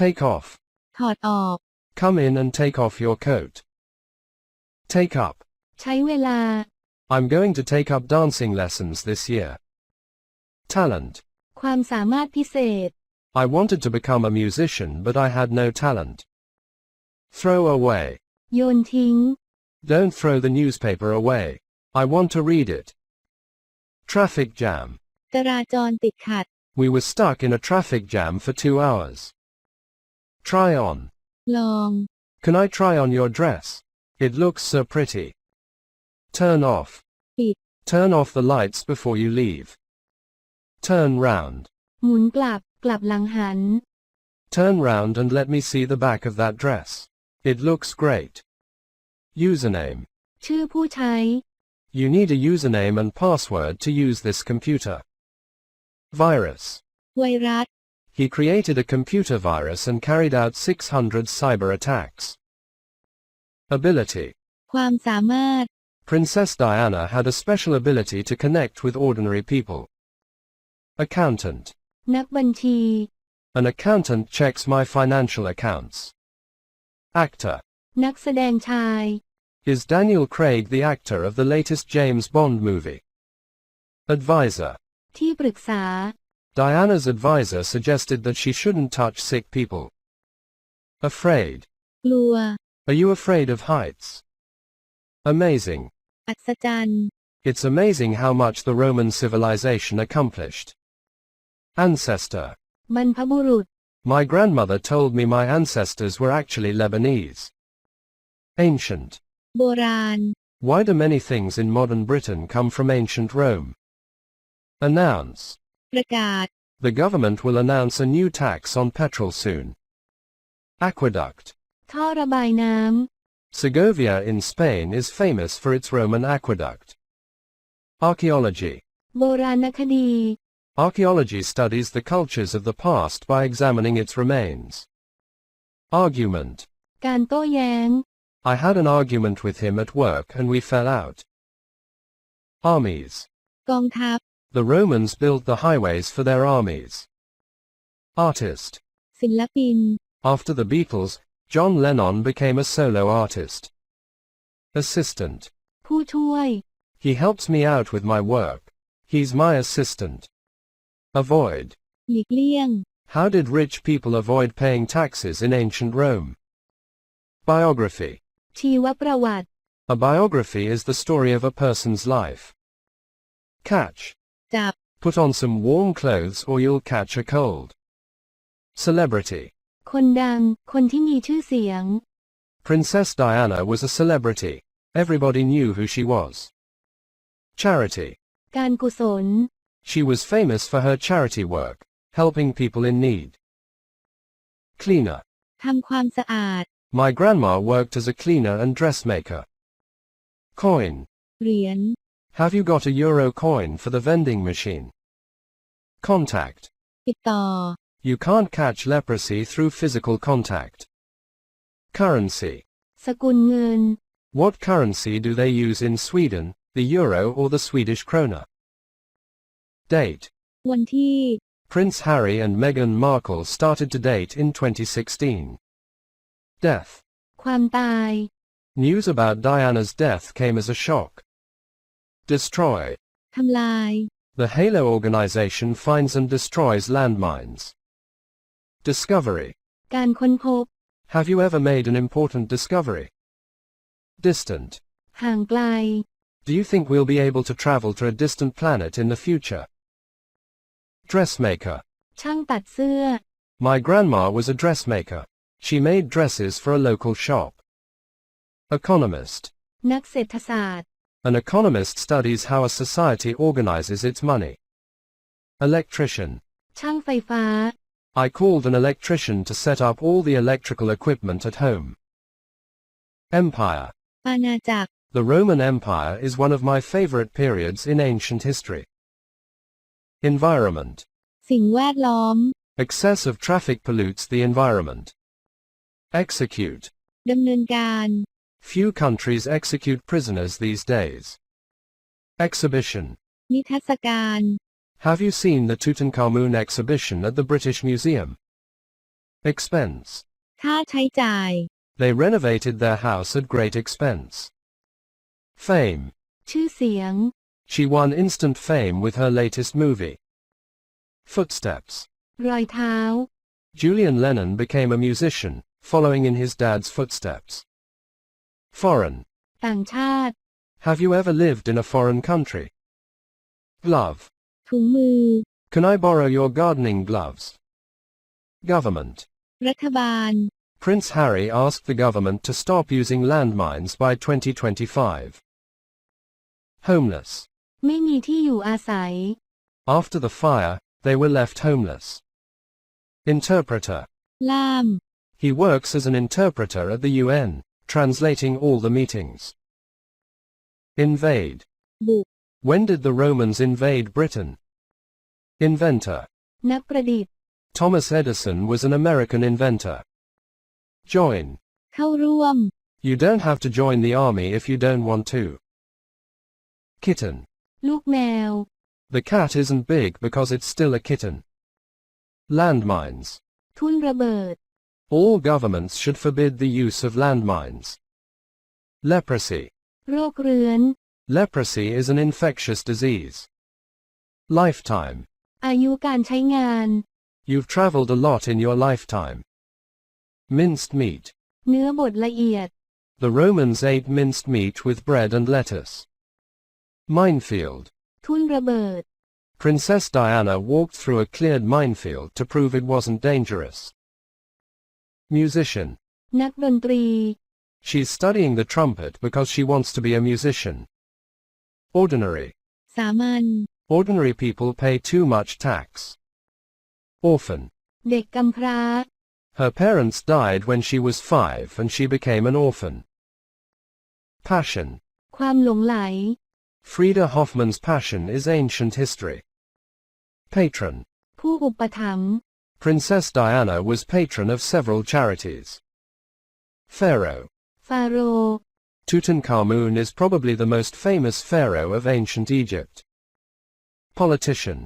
Take off. ถอดออก Come in and take off your coat. Take up. ใช้เวลา I'm going to take up dancing lessons this year. Talent. ความสามารถพิเศษ I wanted to become a musician but I had no talent. Throw away. โยนทิ้ง Don't throw the newspaper away. I want to read it. Traffic jam. จราจรติดขัด We were stuck in a traffic jam for 2 hours. Try on. ลอง Can I try on your dress? It looks so pretty. Turn off. ปิด Turn off the lights before you leave. Turn round. หมุนกลับ กลับหลังหัน Turn round and let me see the back of that dress. It looks great. Username. ชื่อผู้ใช้ You need a username and password to use this computer. Virus. ไวรัส He created a computer virus and carried out 600 cyber attacks. Ability. ความสามารถ Princess Diana had a special ability to connect with ordinary people. Accountant. นักบัญชี An accountant checks my financial accounts. Actor. นักแสดงชาย Is Daniel Craig the actor of the latest James Bond movie? Advisor. ที่ปรึกษา Diana's advisor suggested that she shouldn't touch sick people. Afraid. กลัว Are you afraid of heights? Amazing. อัศจรรย์ It's amazing how much the Roman civilization accomplished. Ancestor. บรรพบุรุษ My grandmother told me my ancestors were actually Lebanese. Ancient. โบราณ Why do many things in modern Britain come from ancient Rome? Announce. ประกาศ The government will announce a new tax on petrol soon. Aqueduct. ท่อระบายน้ำ Segovia in Spain is famous for its Roman aqueduct. Archaeology. โบราณคดี Archaeology studies the cultures of the past by examining its remains. Argument. การโต้แย้ง I had an argument with him at work and we fell out. Armies. กองทัพ The Romans built the highways for their armies. Artist. ศิลปิน After the Beatles, John Lennon became a solo artist. Assistant. ผู้ช่วย He helps me out with my work. He's my assistant. Avoid. หลีกเลี่ยง How did rich people avoid paying taxes in ancient Rome? Biography. ชีวประวัติ A biography is the story of a person's life. Catch. จับ Put on some warm clothes or you'll catch a cold. Celebrity. คนดัง คนที่มีชื่อเสียง Princess Diana was a celebrity. Everybody knew who she was. Charity. การกุศล She was famous for her charity work, helping people in need. Cleaner. ทำความสะอาด My grandma worked as a cleaner and dressmaker. Coin. เหรียญ Have you got a euro coin for the vending machine? Contact. ติดต่อ You can't catch leprosy through physical contact. Currency. สกุลเงิน What currency do they use in Sweden, the euro or the Swedish krona? Date. วันที่ Prince Harry and Meghan Markle started to date in 2016. Death. ความตาย News about Diana's death came as a shock. Destroy. ทำลาย The Halo organization finds and destroys landmines. Discovery. การค้นพบ Have you ever made an important discovery? Distant. ห่างไกล Do you think we'll be able to travel to a distant planet in the future? Dressmaker. ช่างตัดเสื้อ My grandma was a dressmaker. She made dresses for a local shop. Economist. นักเศรษฐศาสตร์ An economist studies how a society organizes its money. Electrician. ช่างไฟฟ้า I called an electrician to set up all the electrical equipment at home. Empire. อาณาจักร The Roman Empire is one of my favorite periods in ancient history. Environment. สิ่งแวดล้อม Excessive traffic pollutes the environment. Execute. ดำเนินการ Few countries execute prisoners these days. Exhibition. นิทรรศการ Have you seen the Tutankhamun exhibition at the British Museum? Expense. ค่าใช้จ่าย They renovated their house at great expense. Fame. ชื่อเสียง She won instant fame with her latest movie. Footsteps. รอยเท้า Julian Lennon became a musician, following in his dad's footsteps. Foreign. ต่างชาติ Have you ever lived in a foreign country? Glove. ถุงมือ Can I borrow your gardening gloves? Government. รัฐบาล Prince Harry asked the government to stop using landmines by 2025. Homeless. ไม่มีที่อยู่อาศัย After the fire, they were left homeless. Interpreter. ล่าม He works as an interpreter at the UN, translating all the meetings. Invade. บุก When did the Romans invade Britain? Inventor. นักประดิษฐ์ Thomas Edison was an American inventor. Join. เข้าร่วม You don't have to join the army if you don't want to. Kitten. ลูกแมว The cat isn't big because it's still a kitten. Landmines. ทุ่นระเบิด All governments should forbid the use of landmines. Leprosy. โรคเรื้อน Leprosy is an infectious disease. Lifetime. อายุการใช้งาน You've traveled a lot in your lifetime. Minced meat. เนื้อบดละเอียด The Romans ate minced meat with bread and lettuce. Minefield. ทุ่นระเบิด Princess Diana walked through a cleared minefield to prove it wasn't dangerous. Musician. นักดนตรี She's studying the trumpet because she wants to be a musician. Ordinary. สามัญ Ordinary people pay too much tax. Orphan. เด็กกำพร้า Her parents died when she was 5 and she became an orphan. Passion. ความหลงไหล Frieda Hoffmann's Passion is ancient history. Patron. ผู้อุปถัมภ์ Princess Diana was patron of several charities. Pharaoh. ฟาโรห์ Tutankhamun is probably the most famous pharaoh of ancient Egypt. Politician.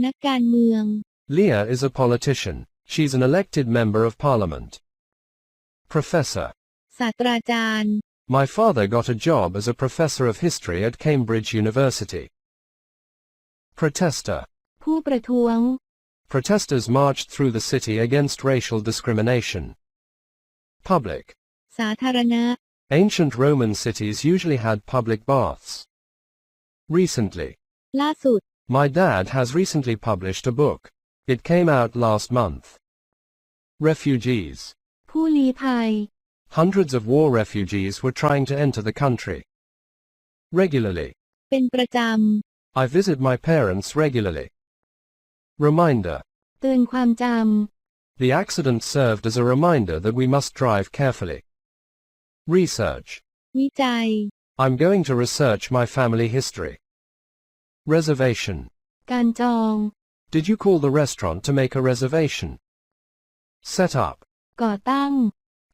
นักการเมือง Leah is a politician. She's an elected member of parliament. Professor. ศาสตราจารย์ My father got a job as a professor of history at Cambridge University. Protester. ผู้ประท้วง Protesters marched through the city against racial discrimination. Public. สาธารณะ Ancient Roman cities usually had public baths. Recently. ล่าสุด My dad has recently published a book. It came out last month. Refugees. ผู้ลี้ภัย Hundreds of war refugees were trying to enter the country. Regularly. เป็นประจ I visit my parents regularly. Reminder. ำเตือนความจ The accident served as a reminder that we must drive carefully. Research. ำวิจัย I'm going to research my family history. Reservation. การจอง Did you call the restaurant to make a reservation? Set up. ก่อตั้ง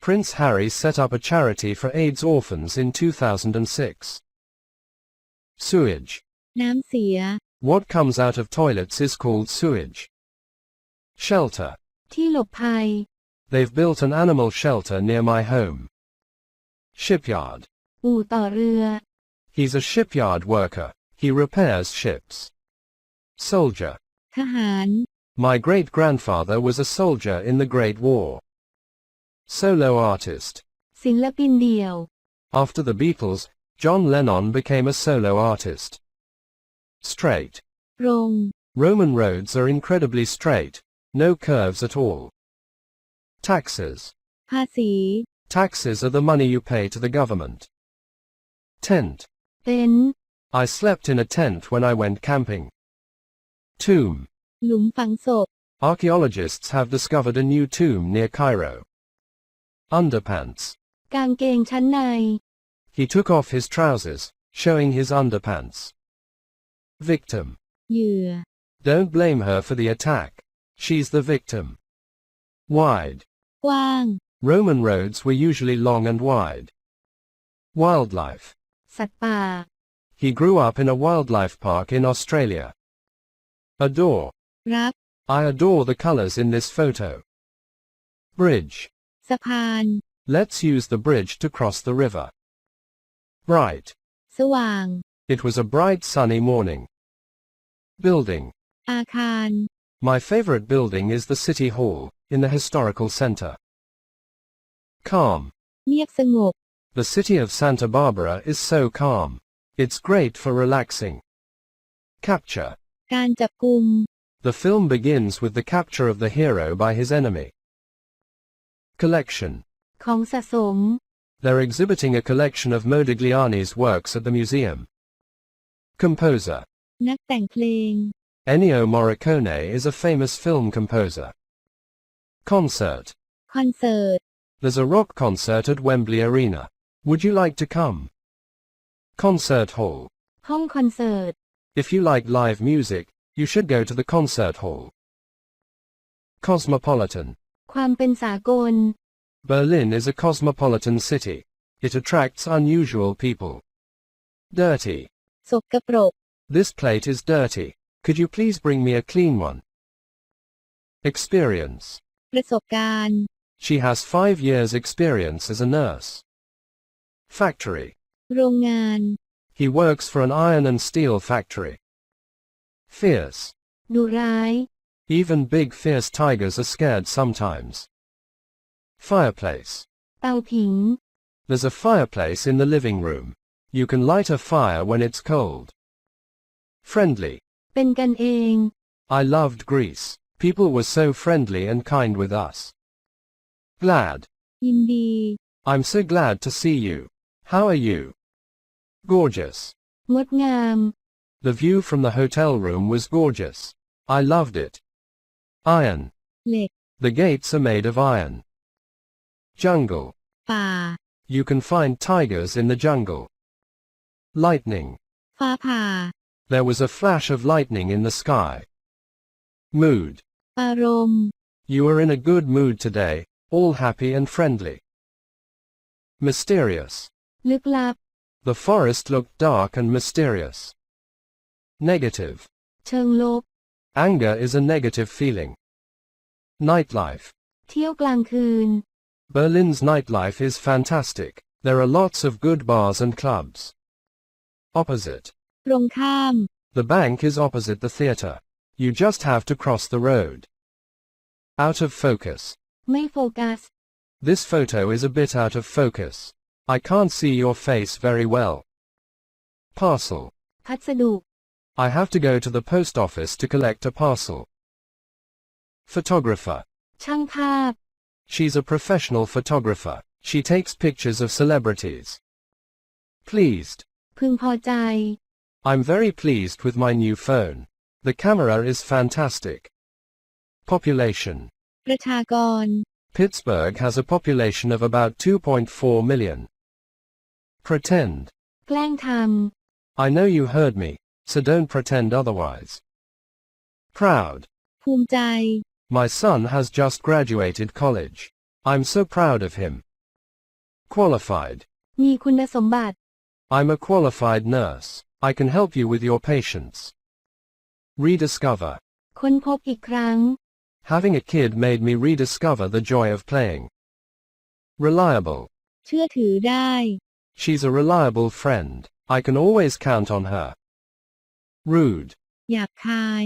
Prince Harry set up a charity for AIDS orphans in 2006. Sewage. น้ำเสีย What comes out of toilets is called sewage. Shelter. ที่หลบภัย They've built an animal shelter near my home. Shipyard. อู่ต่อเรือ He's a shipyard worker. He repairs ships. Soldier. ทหาร My great-grandfather was a soldier in the Great War. Solo artist. ศิลปินเดี่ยว After the Beatles, John Lennon became a solo artist. Straight. ตรง Roman roads are incredibly straight. No curves at all. Taxes. ภาษี Taxes are the money you pay to the government. Tent. เต็นท์ I slept in a tent when I went camping. Tomb. หลุมฝังศพ Archaeologists have discovered a new tomb near Cairo. Underpants. กางเกงชั้นใน He took off his trousers, showing his underpants. Victim. เหยื่อ Don't blame her for the attack. She's the victim. Wide. กว้าง Roman roads were usually long and wide. Wildlife. สัตว์ป่า He grew up in a wildlife park in Australia. Adore. รัก I adore the colors in this photo. Bridge. สะพาน Let's use the bridge to cross the river. Bright. สว่าง It was a bright sunny morning. Building. อาคาร My favorite building is the City Hall, in the historical center. Calm. เงียบสงบ The city of Santa Barbara is so calm. It's great for relaxing. Capture. การจับกุม The film begins with the capture of the hero by his enemy. Collection. ของสะสม They're exhibiting a collection of Modigliani's works at the museum. Composer. นักแต่งเพลง Ennio Morricone is a famous film composer. Concert. คอนเสิร์ต There's a rock concert at Wembley Arena. Would you like to come? Concert hall. ห้องคอนเสิร์ต If you like live music, you should go to the concert hall. Cosmopolitan. ความเป็นสากล Berlin is a cosmopolitan city. It attracts unusual people. Dirty. สกปรก This plate is dirty. Could you please bring me a clean one? Experience. ประสบการณ์ She has 5 years experience as a nurse. Factory. โรงงาน He works for an iron and steel factory. Fierce. ดุร้าย Even big fierce tigers are scared sometimes. Fireplace. เตาผิง There's a fireplace in the living room. You can light a fire when it's cold. Friendly. เป็นกันเอง I loved Greece. People were so friendly and kind with us. Glad. ยินดี I'm so glad to see you. How are you? Gorgeous. งดงาม The view from the hotel room was gorgeous. I loved it. Iron. เหล็ก The gates are made of iron. Jungle. ป่า You can find tigers in the jungle. Lightning. ฟ้าผ่า There was a flash of lightning in the sky. Mood. อารมณ์ You are in a good mood today, all happy and friendly. Mysterious. ลึกลับ The forest looked dark and mysterious. Negative. เชิงลบ Anger is a negative feeling. Nightlife. เที่ยวกลางคืน Berlin's nightlife is fantastic. There are lots of good bars and clubs. Opposite. ตรงข้าม The bank is opposite the theater. You just have to cross the road. Out of focus. ไม่โฟกัส This photo is a bit out of focus. I can't see your face very well. Parcel. พัสดุ I have to go to the post office to collect a parcel. Photographer. ช่างภาพ She's a professional photographer. She takes pictures of celebrities. Pleased. พึงพอใจ I'm very pleased with my new phone. The camera is fantastic. Population. ประชากร Pittsburgh has a population of about 2.4 million. Pretend. แกล้งท I know you heard me, so don't pretend otherwise. Proud. ำภูมิใจ My son has just graduated college. I'm so proud of him. Qualified. มีคุณสมบัติ I'm a qualified nurse. I can help you with your patients. Rediscover. ค้นพบอีกครั้ง Having a kid made me rediscover the joy of playing. Reliable. เชื่อถือได้ She's a reliable friend. I can always count on her. Rude. หยาบคาย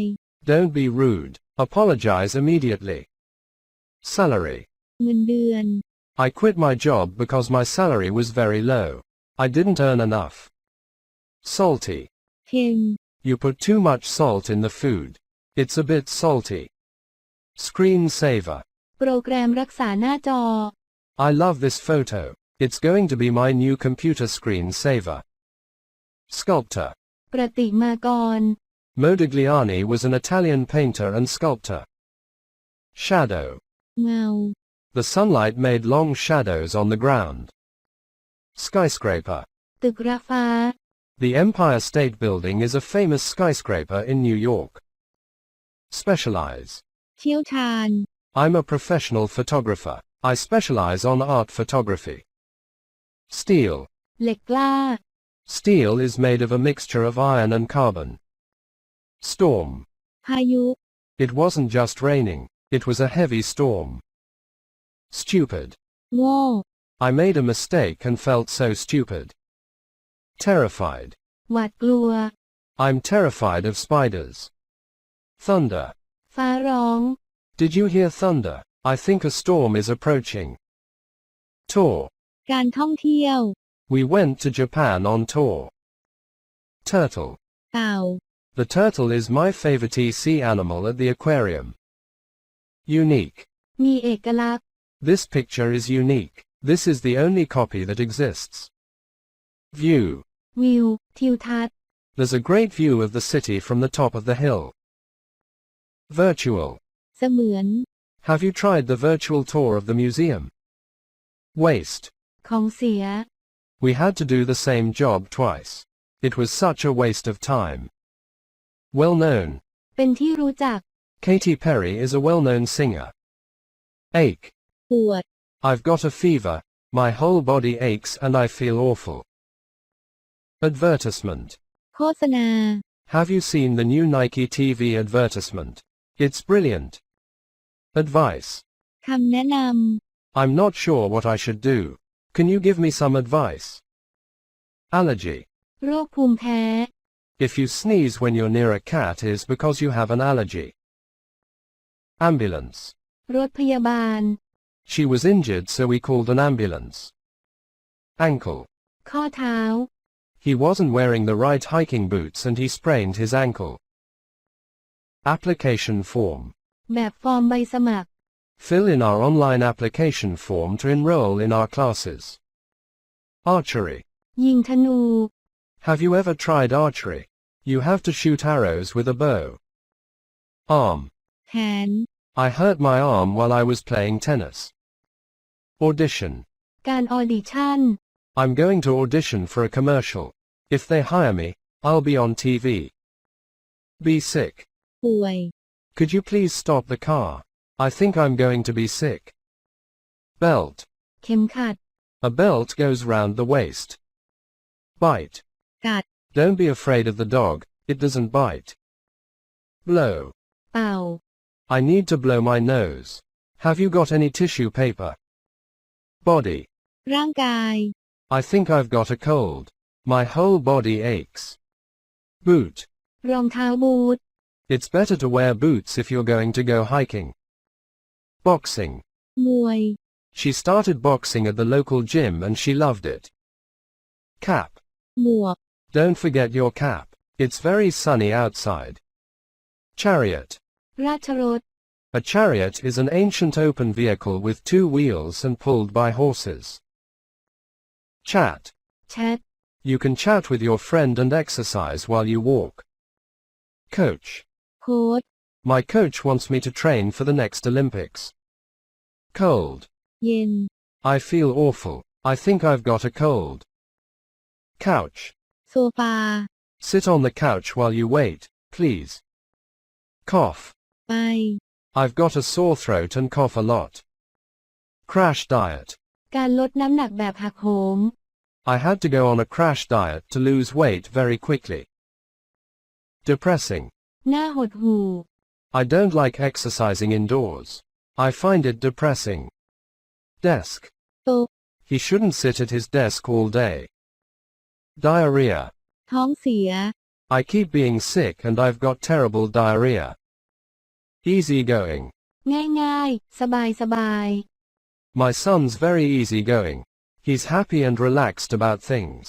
Don't be rude. Apologize immediately. Salary. เงินเดือน I quit my job because my salary was very low. I didn't earn enough. Salty. เค็ม You put too much salt in the food. It's a bit salty. Screensaver. โปรแกรมรักษาหน้าจอ I love this photo. It's going to be my new computer screensaver. Sculptor. ประติมากร Modigliani was an Italian painter and sculptor. Shadow. เงา The sunlight made long shadows on the ground. Skyscraper. ตึกระฟ้า The Empire State Building is a famous skyscraper in New York. Specialize. เชี่ยวชาญ I'm a professional photographer. I specialize on art photography. Steel. เหล็กกล้า Steel is made of a mixture of iron and carbon. Storm. พายุ It wasn't just raining. It was a heavy storm. Stupid. โง่ I made a mistake and felt so stupid. Terrified. หวาดกลัว I'm terrified of spiders. Thunder. ฟ้าร้อง Did you hear thunder? I think a storm is approaching. Tour. การท่องเที่ยว We went to Japan on tour. Turtle. เต่า The turtle is my favorite sea animal at the aquarium. Unique. มีเอกลักษณ์ This picture is unique. This is the only copy that exists. View. วิว ทิวทัศน์ There's a great view of the city from the top of the hill. Virtual. เสมือน Have you tried the virtual tour of the museum? Waste. ของเสีย We had to do the same job twice. It was such a waste of time. Well known. เป็นที่รู้จัก Katy Perry is a well-known singer. Ache. ปวด I've got a fever. My whole body aches and I feel awful. Advertisement. โฆษณา Have you seen the new Nike TV advertisement? It's brilliant. Advice. คำแนะน I'm not sure what I should do. Can you give me some advice? Allergy. ำโรคภูมิแพ้ If you sneeze when you're near a cat is because you have an allergy. Ambulance. รถพยาบาล She was injured so we called an ambulance. Ankle. ข้อเท้า He wasn't wearing the right hiking boots and he sprained his ankle. Application form. แบบฟอร์มใบสมัคร Fill in our online application form to enroll in our classes. Archery. ยิงธนู Have you ever tried archery? You have to shoot arrows with a bow. Arm. แขน I hurt my arm while I was playing tennis. Audition. การออดิชั่น I'm going to audition for a commercial. If they hire me, I'll be on TV. Be sick. ป่วย Could you please stop the car? I think I'm going to be sick. Belt. เข็มขัด A belt goes round the waist. Bite. กัด Don't be afraid of the dog, it doesn't bite. Blow. เป่า I need to blow my nose. Have you got any tissue paper? Body. ร่างกาย I think I've got a cold. My whole body aches. Boot. รองเท้าบูท It's better to wear boots if you're going to go hiking. Boxing. มวย She started boxing at the local gym and she loved it. Cap. หมวก Don't forget your cap. It's very sunny outside. Chariot. ราชรถ A chariot is an ancient open vehicle with two wheels and pulled by horses. Chat. แชท You can chat with your friend and exercise while you walk. Coach. โค้ช My coach wants me to train for the next Olympics. Cold. เย็น I feel awful. I think I've got a cold. Couch. โซฟา Sit on the couch while you wait, please. Cough. ไป I've got a sore throat and cough a lot. Crash diet. การลดน้ำหนักแบบหักโหม I had to go on a crash diet to lose weight very quickly. Depressing. หน้าหดหู่ I don't like exercising indoors. I find it depressing. Desk. โต๊ะ He shouldn't sit at his desk all day. Diarrhea. ท้องเสีย I keep being sick and I've got terrible diarrhea. Easygoing. ง่ายๆ สบาย My son's very easygoing. He's happy and relaxed about things.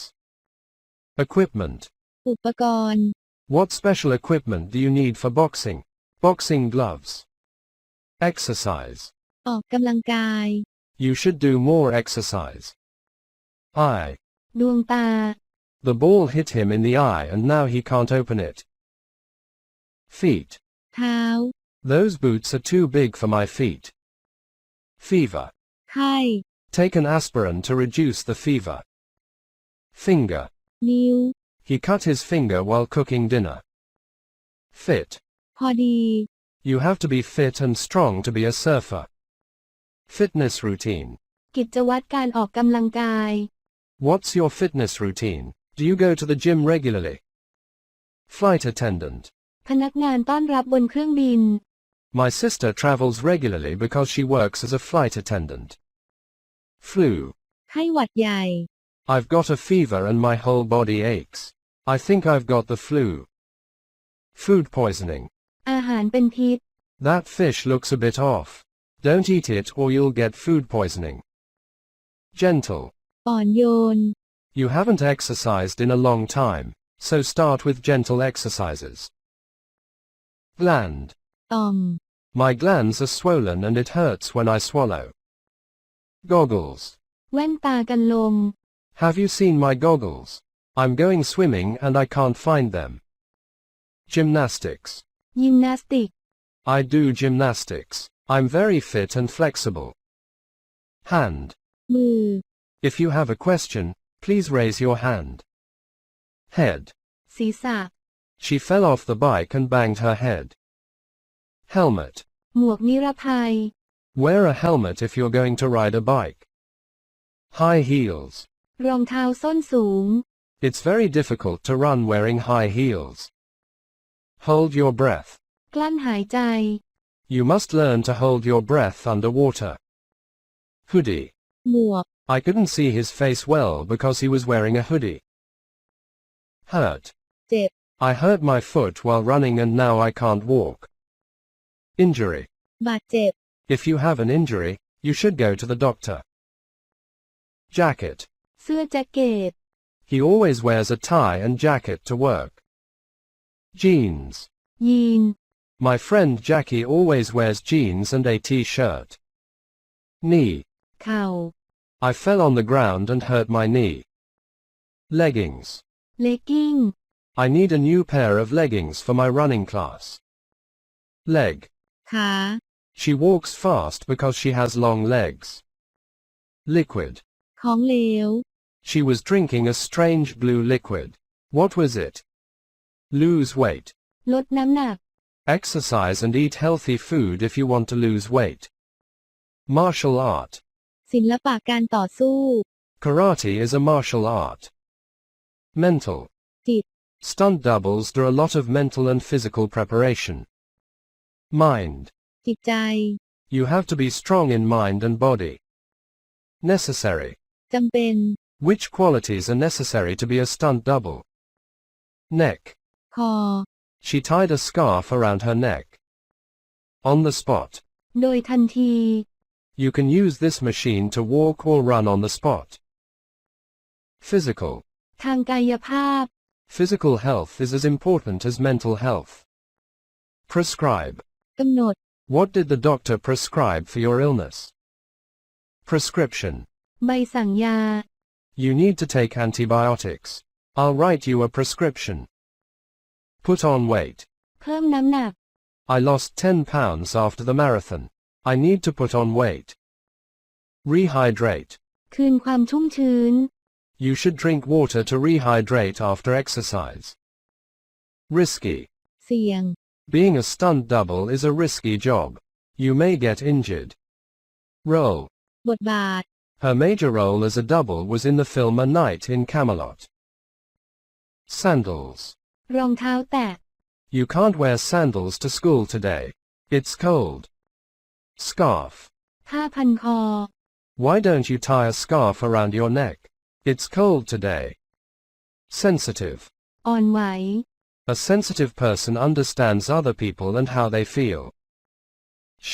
Equipment. ๆ อุปกรณ์ What special equipment do you need for boxing? Boxing gloves. Exercise. ออกกำลังกาย You should do more exercise. Eye. ดวงตา The ball hit him in the eye and now he can't open it. Feet. เท้า Those boots are too big for my feet. Fever. ไข้ Take an aspirin to reduce the fever. Finger. นิ้ว He cut his finger while cooking dinner. Fit. พอดี You have to be fit and strong to be a surfer. Fitness routine. กิจวัตรการออกกำลังกาย What's your fitness routine? Do you go to the gym regularly? Flight attendant. พนักงานต้อนรับบนเครื่องบิน My sister travels regularly because she works as a flight attendant. Flu. ไข้หวัดใหญ่ I've got a fever and my whole body aches. I think I've got the flu. Food poisoning. อาหารเป็นพิษ That fish looks a bit off. Don't eat it or you'll get food poisoning. Gentle. อ่อนโยน You haven't exercised in a long time, so start with gentle exercises. Gland. ต่อม My glands are swollen and it hurts when I swallow. Goggles. แว่นตากันลม Have you seen my goggles? I'm going swimming and I can't find them. Gymnastics. ยิมนาสติก I do gymnastics. I'm very fit and flexible. Hand. มือ If you have a question, please raise your hand. Head. ศีรษะ She fell off the bike and banged her head. Helmet. หมวกนิรภัย Wear a helmet if you're going to ride a bike. High heels. รองเท้าส้นสูง It's very difficult to run wearing high heels. Hold your breath. กลั้นหายใจ You must learn to hold your breath underwater. Hoodie. หมวก I couldn't see his face well because he was wearing a hoodie. Hurt. เจ็บ I hurt my foot while running and now I can't walk. Injury. บาดเจ็บ If you have an injury, you should go to the doctor. Jacket. เสื้อแจ็คเก็ต He always wears a tie and jacket to work. Jeans. ยีน My friend Jackie always wears jeans and a t-shirt. Knee. เข่า I fell on the ground and hurt my knee. Leggings. เลกกิ้ง I need a new pair of leggings for my running class. Leg. ขา She walks fast because she has long legs. Liquid. ของเหลว She was drinking a strange blue liquid. What was it? Lose weight. ลดน้ำหนัก Exercise and eat healthy food if you want to lose weight. Martial art. ศิลปะการต่อสู้ Karate is a martial art. Mental. จิต Stunt doubles do a lot of mental and physical preparation. Mind. จิตใจ You have to be strong in mind and body. Necessary. จำเป็น Which qualities are necessary to be a stunt double? Neck. คอ She tied a scarf around her neck. On the spot. โดยทันที You can use this machine to walk or run on the spot. Physical. ทางกายภาพ Physical health is as important as mental health. Prescribe. กำหนด What did the doctor prescribe for your illness? Prescription. ใบสั่งยา You need to take antibiotics. I'll write you a prescription. Put on weight. เพิ่มน้ำหนัก I lost 10 pounds after the marathon. I need to put on weight. Rehydrate. คืนความชุ่มชื้น You should drink water to rehydrate after exercise. Risky. เสี่ยง Being a stunt double is a risky job. You may get injured. Role. บทบาท Her major role as a double was in the film A Night in Camelot. Sandals. รองเท้าแตะ You can't wear sandals to school today. It's cold. Scarf. ผ้าพันคอ Why don't you tie a scarf around your neck? It's cold today. Sensitive. อ่อนไหว A sensitive person understands other people and how they feel.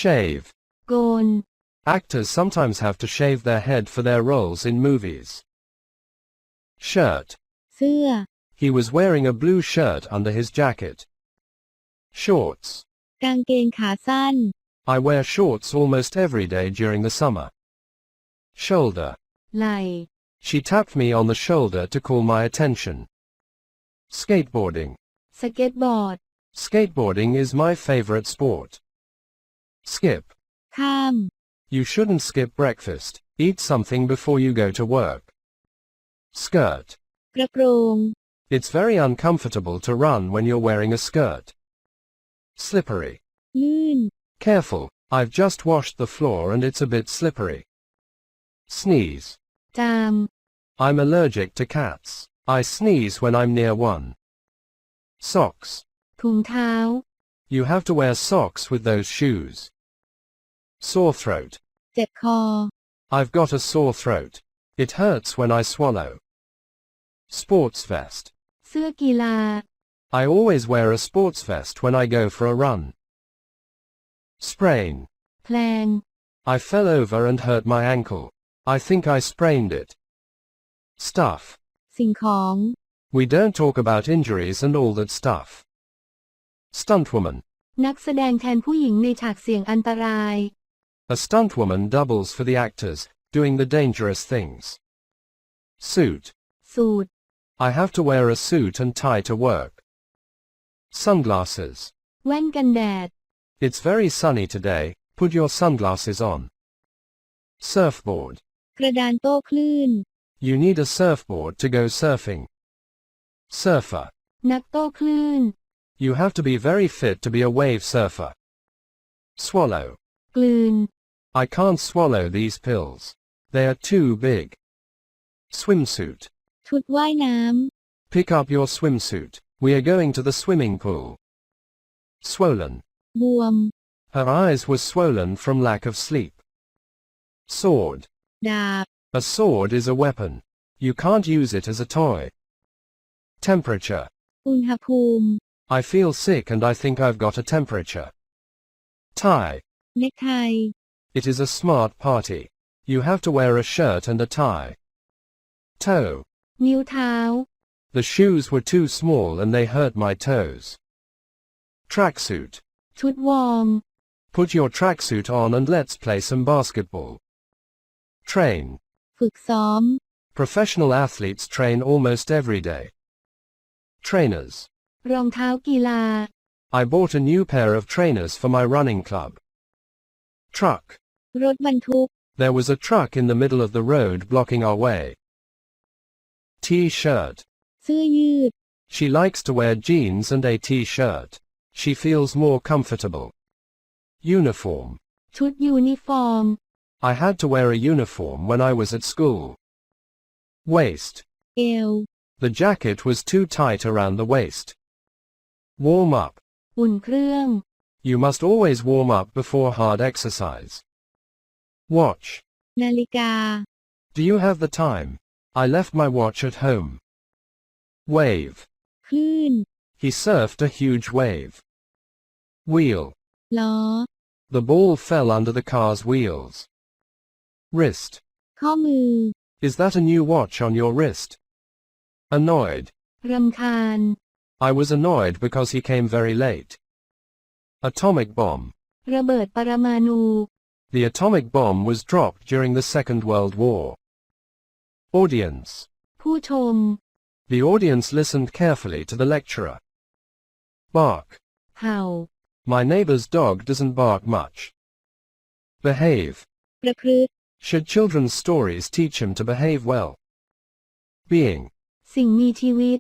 Shave. โกน Actors sometimes have to shave their head for their roles in movies. Shirt. เสื้อ He was wearing a blue shirt under his jacket. Shorts. กางเกงขาสั้น I wear shorts almost every day during the summer. Shoulder. ไหล่ She tapped me on the shoulder to call my attention. Skateboarding. สเก็ตบอร์ด Skateboarding is my favorite sport. Skip. ข้าม You shouldn't skip breakfast. Eat something before you go to work. Skirt. กระโปรง It's very uncomfortable to run when you're wearing a skirt. Slippery. ลื่น Careful, I've just washed the floor and it's a bit slippery. Sneeze. จาม I'm allergic to cats. I sneeze when I'm near one. Socks. ถุงเท้า You have to wear socks with those shoes. Sore throat. เจ็บคอ I've got a sore throat. It hurts when I swallow. Sports vest. เสื้อกีฬา I always wear a sports vest when I go for a run. Sprain. แพลง I fell over and hurt my ankle. I think I sprained it. Stuff. สิ่งของ We don't talk about injuries and all that stuff. Stuntwoman. นักแสดงแทนผู้หญิงในฉากเสี่ยงอันตราย A stuntwoman doubles for the actors, doing the dangerous things. Suit. สูท I have to wear a suit and tie to work. Sunglasses. แว่นกันแดด It's very sunny today. Put your sunglasses on. Surfboard. กระดานโต้คลื่น You need a surfboard to go surfing. Surfer. นักโต้คลื่น You have to be very fit to be a wave surfer. Swallow. กลืน I can't swallow these pills. They are too big. Swimsuit. ชุดว่ายน้ Pick up your swimsuit. We are going to the swimming pool. Swollen. ำบวม Her eyes were swollen from lack of sleep. Sword. ดาบ A sword is a weapon. You can't use it as a toy. Temperature. อุณหภูมิ I feel sick and I think I've got a temperature. Tie. เน็กไท It is a smart party. You have to wear a shirt and a tie. Toe. นิ้วเท้า The shoes were too small and they hurt my toes. Tracksuit. ชุดวอร์ม Put your tracksuit on and let's play some basketball. Train. ฝึกซ้อม Professional athletes train almost every day. Trainers. รองเท้ากีฬา I bought a new pair of trainers for my running club. Truck. รถบรรทุก There was a truck in the middle of the road blocking our way. T-shirt. เสื้อยืด She likes to wear jeans and a t-shirt. She feels more comfortable. Uniform. ชุดยูนิฟอร์ม I had to wear a uniform when I was at school. Waist. เอว The jacket was too tight around the waist. Warm up. อุ่นเครื่อง You must always warm up before hard exercise. Watch. นาฬิกา Do you have the time? I left my watch at home. Wave. คลื่น He surfed a huge wave. Wheel. ล้อ The ball fell under the car's wheels. Wrist. ข้อมือ Is that a new watch on your wrist? Annoyed. รำคาญ I was annoyed because he came very late. Atomic bomb. ระเบิดปรมาณู The atomic bomb was dropped during the Second World War. Audience. ผู้ชม The audience listened carefully to the lecturer. Bark. เห่า My neighbor's dog doesn't bark much. Behave. ประพฤติ Should children's stories teach him to behave well? Being. สิ่งมีชีวิต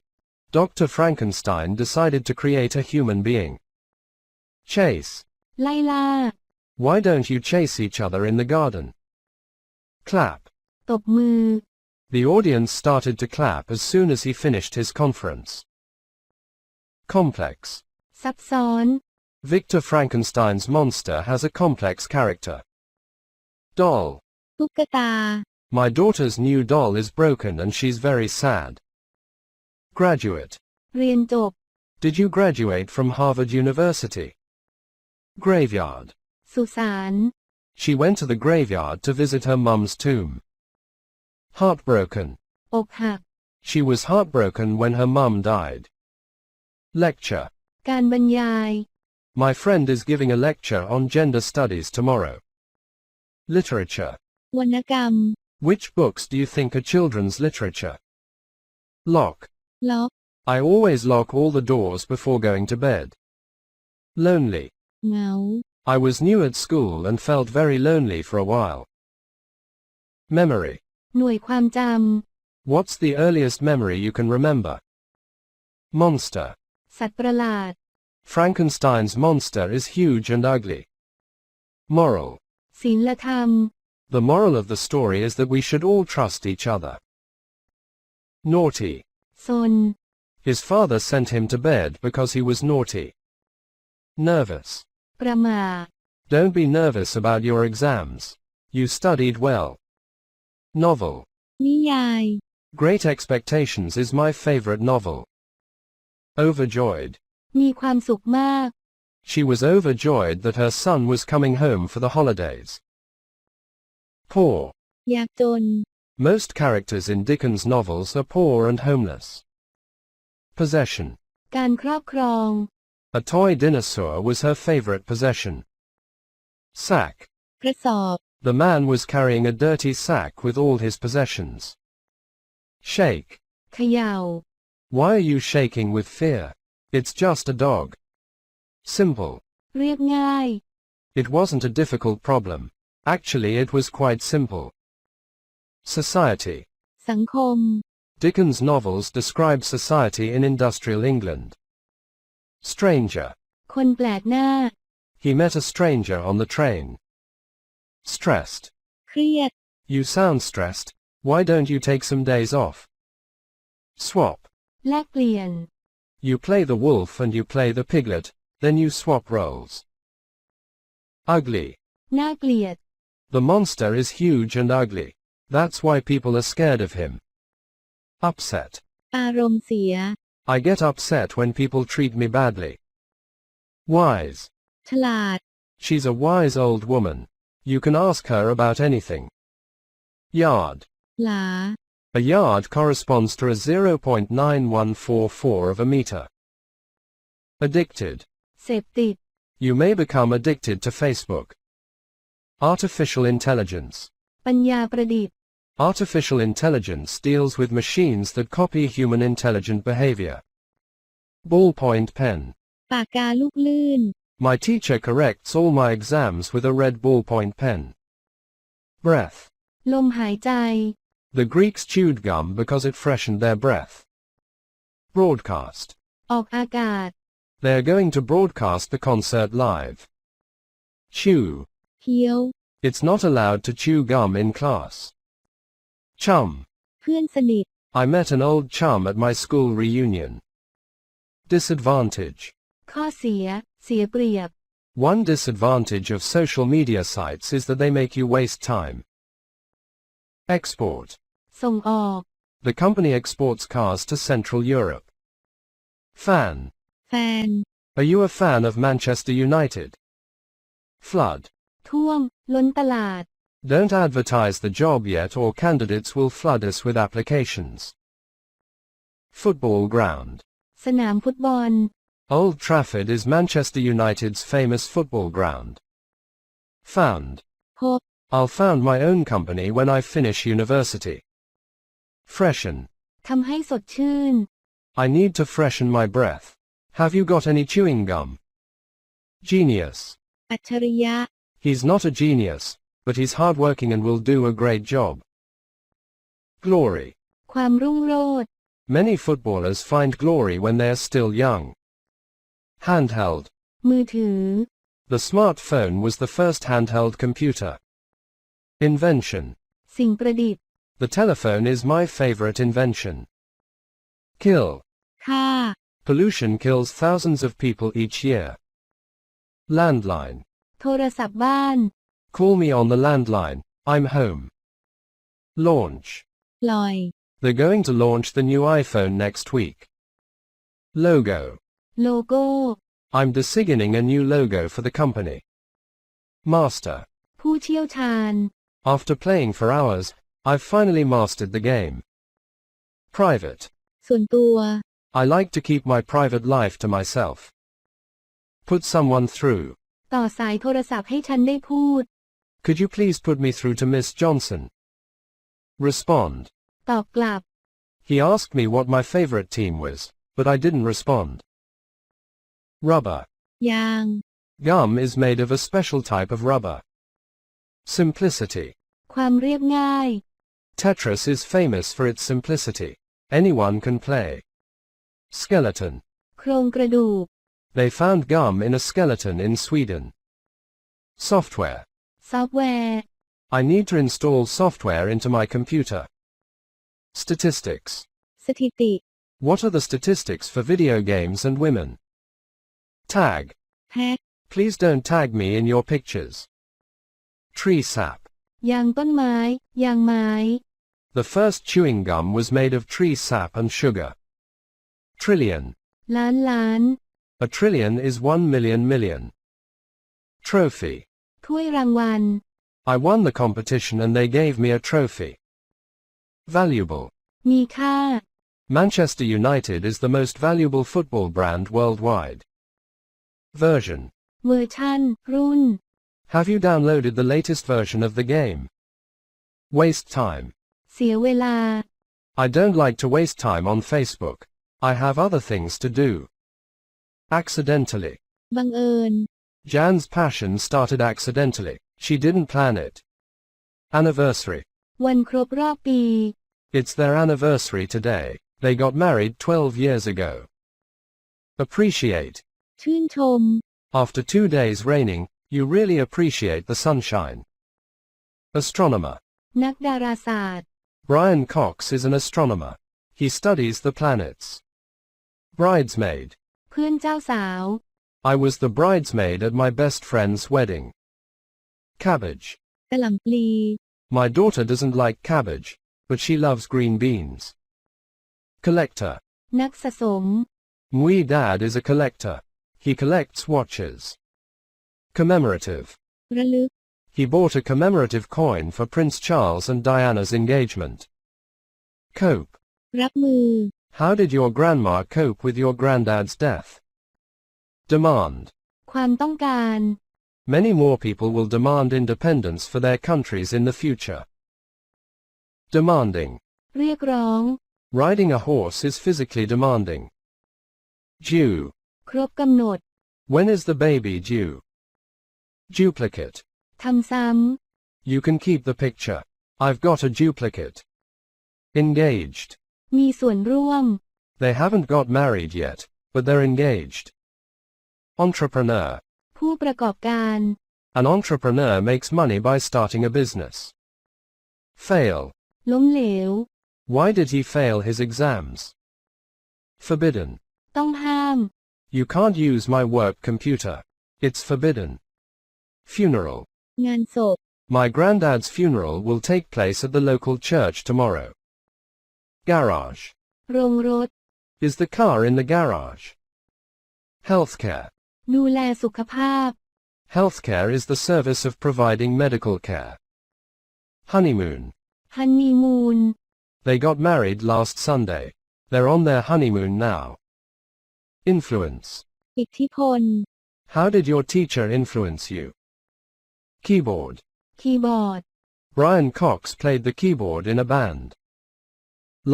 Dr. Frankenstein decided to create a human being. Chase. ไล่ล่า Why don't you chase each other in the garden? Clap. ตบมือ The audience started to clap as soon as he finished his conference. Complex. ซับซ้อน Victor Frankenstein's monster has a complex character. Doll. ตุ๊กตา My daughter's new doll is broken and she's very sad. Graduate. เรียนจบ Did you graduate from Harvard University? Graveyard. สุสาน She went to the graveyard to visit her mum's tomb. Heartbroken. อกหัก She was heartbroken when her mum died. Lecture. การบรรยาย My friend is giving a lecture on gender studies tomorrow. Literature. วรรณกรรม Which books do you think are children's literature? Lock. ล็อก I always lock all the doors before going to bed. Lonely. เหงา I was new at school and felt very lonely for a while. Memory. หน่วยความจ What's the earliest memory you can remember? Monster. ำ สัตว์ประหลาด Frankenstein's monster is huge and ugly. Moral. ศีลธรรม The moral of the story is that we should all trust each other. Naughty. ซน His father sent him to bed because he was naughty. Nervous. ประหม่า Don't be nervous about your exams. You studied well. Novel. นิยาย Great Expectations is my favorite novel. Overjoyed. มีความสุขมาก She was overjoyed that her son was coming home for the holidays. Poor. ยากจน Most characters in Dickens' novels are poor and homeless. Possession. การครอบครอง A toy dinosaur was her favorite possession. Sack. กระสอบ The man was carrying a dirty sack with all his possessions. Shake. เขย่า Why are you shaking with fear? It's just a dog. Simple. เรียบง่าย It wasn't a difficult problem. Actually, it was quite simple. Society. สังคม Dickens' novels describe society in industrial England. Stranger. คนแปลกหน้า He met a stranger on the train. Stressed. เครียด You sound stressed. Why don't you take some days off? Swap. แลกเปลี่ยน You play the wolf and you play the piglet, then you swap roles. Ugly. น่าเกลียด The monster is huge and ugly. That's why people are scared of him. Upset. อารมณ์เสีย I get upset when people treat me badly. Wise. ฉลาด She's a wise old woman. You can ask her about anything. Yard. หลา A yard corresponds to a 0.9144 of a meter. Addicted. เสพติด You may become addicted to Facebook. Artificial intelligence. ปัญญาประดิษฐ์ Artificial intelligence deals with machines that copy human intelligent behavior. Ballpoint pen. ปากกาลูกลื่น My teacher corrects all my exams with a red ballpoint pen. Breath. ลมหายใจ The Greeks chewed gum because it freshened their breath. Broadcast. ออกอากาศ They are going to broadcast the concert live. Chew. เคี้ยว It's not allowed to chew gum in class. Chum. เพื่อนสนิท I met an old chum at my school reunion. Disadvantage. ข้อเสีย เสียเปรียบ One disadvantage of social media sites is that they make you waste time. Export. ส่งออก The company exports cars to Central Europe. Fan. แฟน Are you a fan of Manchester United? Flood. ท่วม ล้นตลาด Don't advertise the job yet or candidates will flood us with applications. Football ground. สนามฟุตบอล Old Trafford is Manchester United's famous football ground. Found. พบ I'll found my own company when I finish university. Freshen. ทำให้สดชื่น I need to freshen my breath. Have you got any chewing gum? Genius. อัจฉริยะ He's not a genius, but he's hardworking and will do a great job. Glory. ความรุ่งโรจน์ Many footballers find glory when they are still young. Handheld. มือถือ The smartphone was the first handheld computer. Invention. สิ่งประดิษฐ์ The telephone is my favorite invention. Kill. ฆ่า Pollution kills thousands of people each year. Landline. โทรศัพท์บ้าน Call me on the landline, I'm home. Launch. ปล่อย They're going to launch the new iPhone next week. Logo. โลโก้ I'm designing a new logo for the company. Master. ผู้เชี่ยวชาญ After playing for hours, I've finally mastered the game. Private. ส่วนตัว I like to keep my private life to myself. Put someone through. ต่อสายโทรศัพท์ให้ฉันได้พูด Could you please put me through to Miss Johnson? Respond. ตอบกลับ He asked me what my favorite team was, but I didn't respond. Rubber. ยาง Gum is made of a special type of rubber. Simplicity. ความเรียบง่าย Tetris is famous for its simplicity. Anyone can play. Skeleton. โครงกระดูก They found gum in a skeleton in Sweden. Software. ซอฟต์แวร์ I need to install software into my computer. Statistics. สถิติ What are the statistics for video games and women? Tag. แท็ก Please don't tag me in your pictures. Tree sap. ยางต้นไม้ ยางไม้ The first chewing gum was made of tree sap and sugar. Trillion. ล้านล้าน A trillion is 1 million million. Trophy. ถ้วยรางวัล I won the competition and they gave me a trophy. Valuable. มีค่า Manchester United is the most valuable football brand worldwide. Version. เวอร์ชันรุ่น Have you downloaded the latest version of the game? Waste time. เสียเวลา I don't like to waste time on Facebook. I have other things to do. Accidentally. บังเอิญ Jan's passion started accidentally. She didn't plan it. Anniversary. วันครบรอบปี It's their anniversary today. They got married 12 years ago. Appreciate. ชื่นชม After 2 days raining, you really appreciate the sunshine. Astronomer. นักดาราศาสตร์ Brian Cox is an astronomer. He studies the planets. Bridesmaid. เพื่อนเจ้าสาว I was the bridesmaid at my best friend's wedding. Cabbage. กะหล่ำปลี My daughter doesn't like cabbage, but she loves green beans. Collector. นักสะสม My dad is a collector. He collects watches. Commemorative. ระลึก He bought a commemorative coin for Prince Charles and Diana's engagement. Cope. รับมือ How did your grandma cope with your granddad's death? Demand. ความต้องการ Many more people will demand independence for their countries in the future. Demanding. เรียกร้อง Riding a horse is physically demanding. Due. ครบกำหนด When is the baby due? Duplicate. ทำซ้ You can keep the picture. I've got a duplicate. Engaged. ำมีส่วนร่วม They haven't got married yet, but they're engaged. Entrepreneur. ผู้ประกอบการ An entrepreneur makes money by starting a business. Fail. ล้มเหลว Why did he fail his exams? Forbidden. ต้องห้าม You can't use my work computer. It's forbidden. Funeral. งานศพ My granddad's funeral will take place at the local church tomorrow. Garage. โรงรถ Is the car in the garage? Healthcare. ดูแลสุขภาพ Healthcare is the service of providing medical care. Honeymoon. ฮันนีมูน They got married last Sunday. They're on their honeymoon now. Influence. อิทธิพล How did your teacher influence you? Keyboard. คีย์บอร์ด Brian Cox played the keyboard in a band.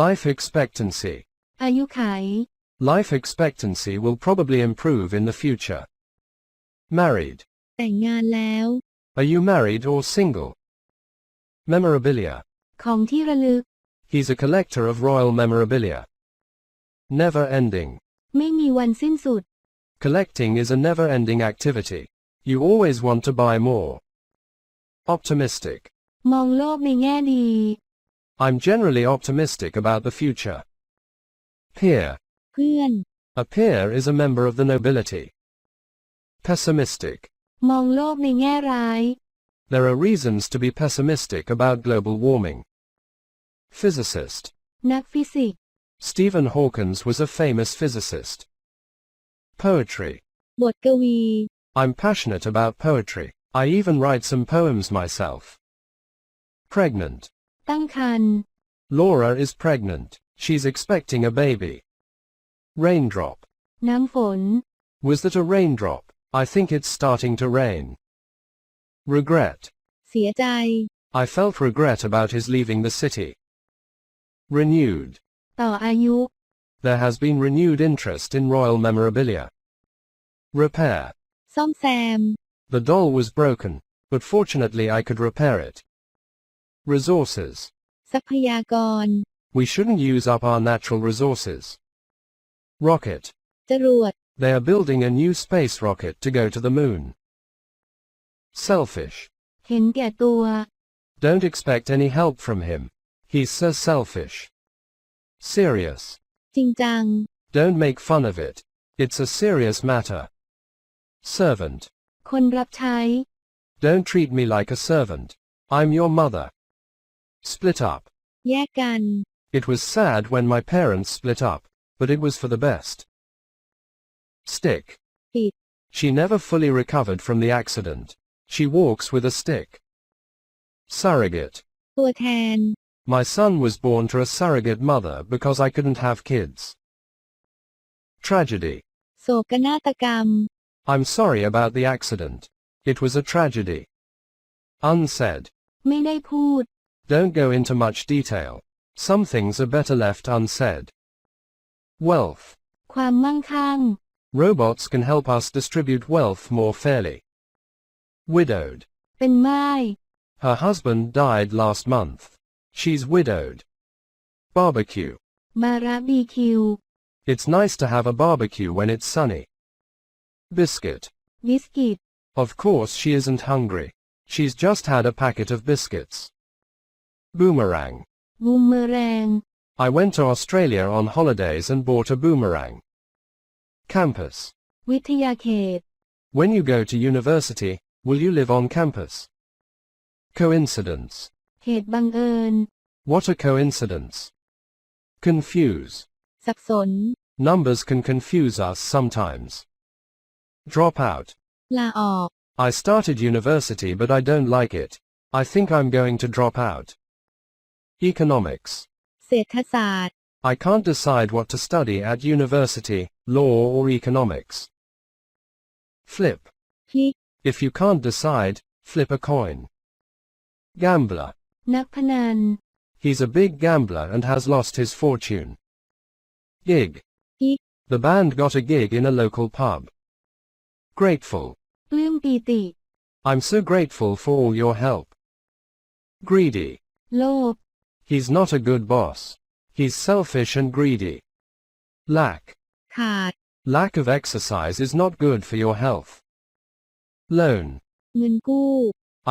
Life expectancy. อายุไข Life expectancy will probably improve in the future. Married. แต่งงานแล้ว Are you married or single? Memorabilia. ของที่ระลึก He's a collector of royal memorabilia. Never ending. ไม่มีวันสิ้นสุด Collecting is a never-ending activity. You always want to buy more. Optimistic. มองโลกในแง่ดี I'm generally optimistic about the future. Peer. เพื่อน A peer is a member of the nobility. Pessimistic. มองโลกในแง่ร้าย There are reasons to be pessimistic about global warming. Physicist. นักฟิสิกส์ Stephen Hawking was a famous physicist. Poetry. บทกวี I'm passionate about poetry. I even write some poems myself. Pregnant. ตั้งครรภ์ Laura is pregnant. She's expecting a baby. Raindrop. น้ำฝน Was that a raindrop? I think it's starting to rain. Regret. เสียใจ I felt regret about his leaving the city. Renewed. ต่ออายุ There has been renewed interest in royal memorabilia. Repair. ซ่อมแซม The doll was broken, but fortunately I could repair it. Resources. ทรัพยากร We shouldn't use up our natural resources. Rocket. จรวด They are building a new space rocket to go to the moon. Selfish. เห็นแก่ตัว Don't expect any help from him. He's so selfish. Serious. จริงจัง Don't make fun of it. It's a serious matter. Servant. คนรับใช้ Don't treat me like a servant. I'm your mother. Split up. แยกกัน It was sad when my parents split up, but it was for the best. Stick. ปิด She never fully recovered from the accident. She walks with a stick. Surrogate. ตัวแทน My son was born to a surrogate mother because I couldn't have kids. Tragedy. โศกนาฏกรรม I'm sorry about the accident. It was a tragedy. Unsaid. ไม่ได้พูด Don't go into much detail. Some things are better left unsaid. Wealth. ความมั่งคั่ง Robots can help us distribute wealth more fairly. Widowed. เป็นม่าย Her husband died last month. She's widowed. Barbecue. บาราบีคิว It's nice to have a barbecue when it's sunny. Biscuit. บิสกิต Of course she isn't hungry. She's just had a packet of biscuits. Boomerang. บูมเมอแรง I went to Australia on holidays and bought a boomerang. Campus. วิทยาเขต When you go to university, will you live on campus? Coincidence. เหตุบังเอิญ What a coincidence. Confuse. สับสน Numbers can confuse us sometimes. Drop out. ลาออก I started university but I don't like it. I think I'm going to drop out. Economics. เศรษฐศาสตร์ I can't decide what to study at university, law or economics. Flip. พลิก If you can't decide, flip a coin. Gambler. นักพนัน He's a big gambler and has lost his fortune. Gig. กิ๊ก The band got a gig in a local pub. Grateful. ปลื้มปีติ I'm so grateful for all your help. Greedy. โลภ He's not a good boss. He's selfish and greedy. Lack. ขาด Lack of exercise is not good for your health. Loan. เงินกู้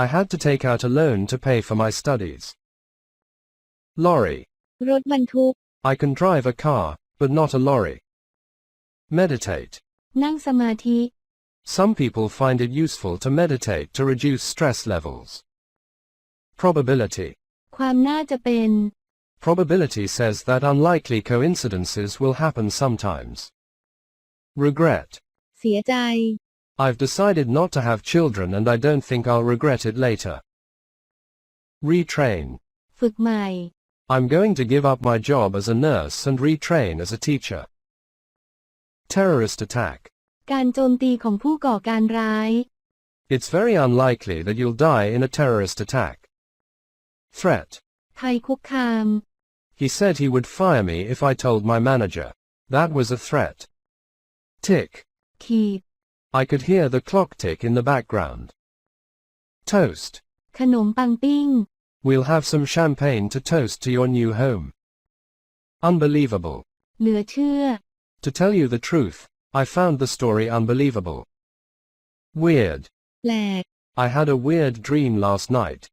I had to take out a loan to pay for my studies. Lorry. รถบรรทุก I can drive a car, but not a lorry. Meditate. นั่งสมาธิ Some people find it useful to meditate to reduce stress levels. Probability. ความน่าจะเป็น Probability says that unlikely coincidences will happen sometimes. Regret. เสียใจ I've decided not to have children and I don't think I'll regret it later. Retrain. ฝึกใหม่ I'm going to give up my job as a nurse and retrain as a teacher. Terrorist attack. การโจมตีของผู้ก่อการร้าย It's very unlikely that you'll die in a terrorist attack. Threat. ภัยคุกคาม He said he would fire me if I told my manager. That was a threat. Tick. ขีด I could hear the clock tick in the background. Toast. ขนมปังปิ้ง We'll have some champagne to toast to your new home. Unbelievable. เหลือเชื่อ To tell you the truth, I found the story unbelievable. Weird. แปลก I had a weird dream last night.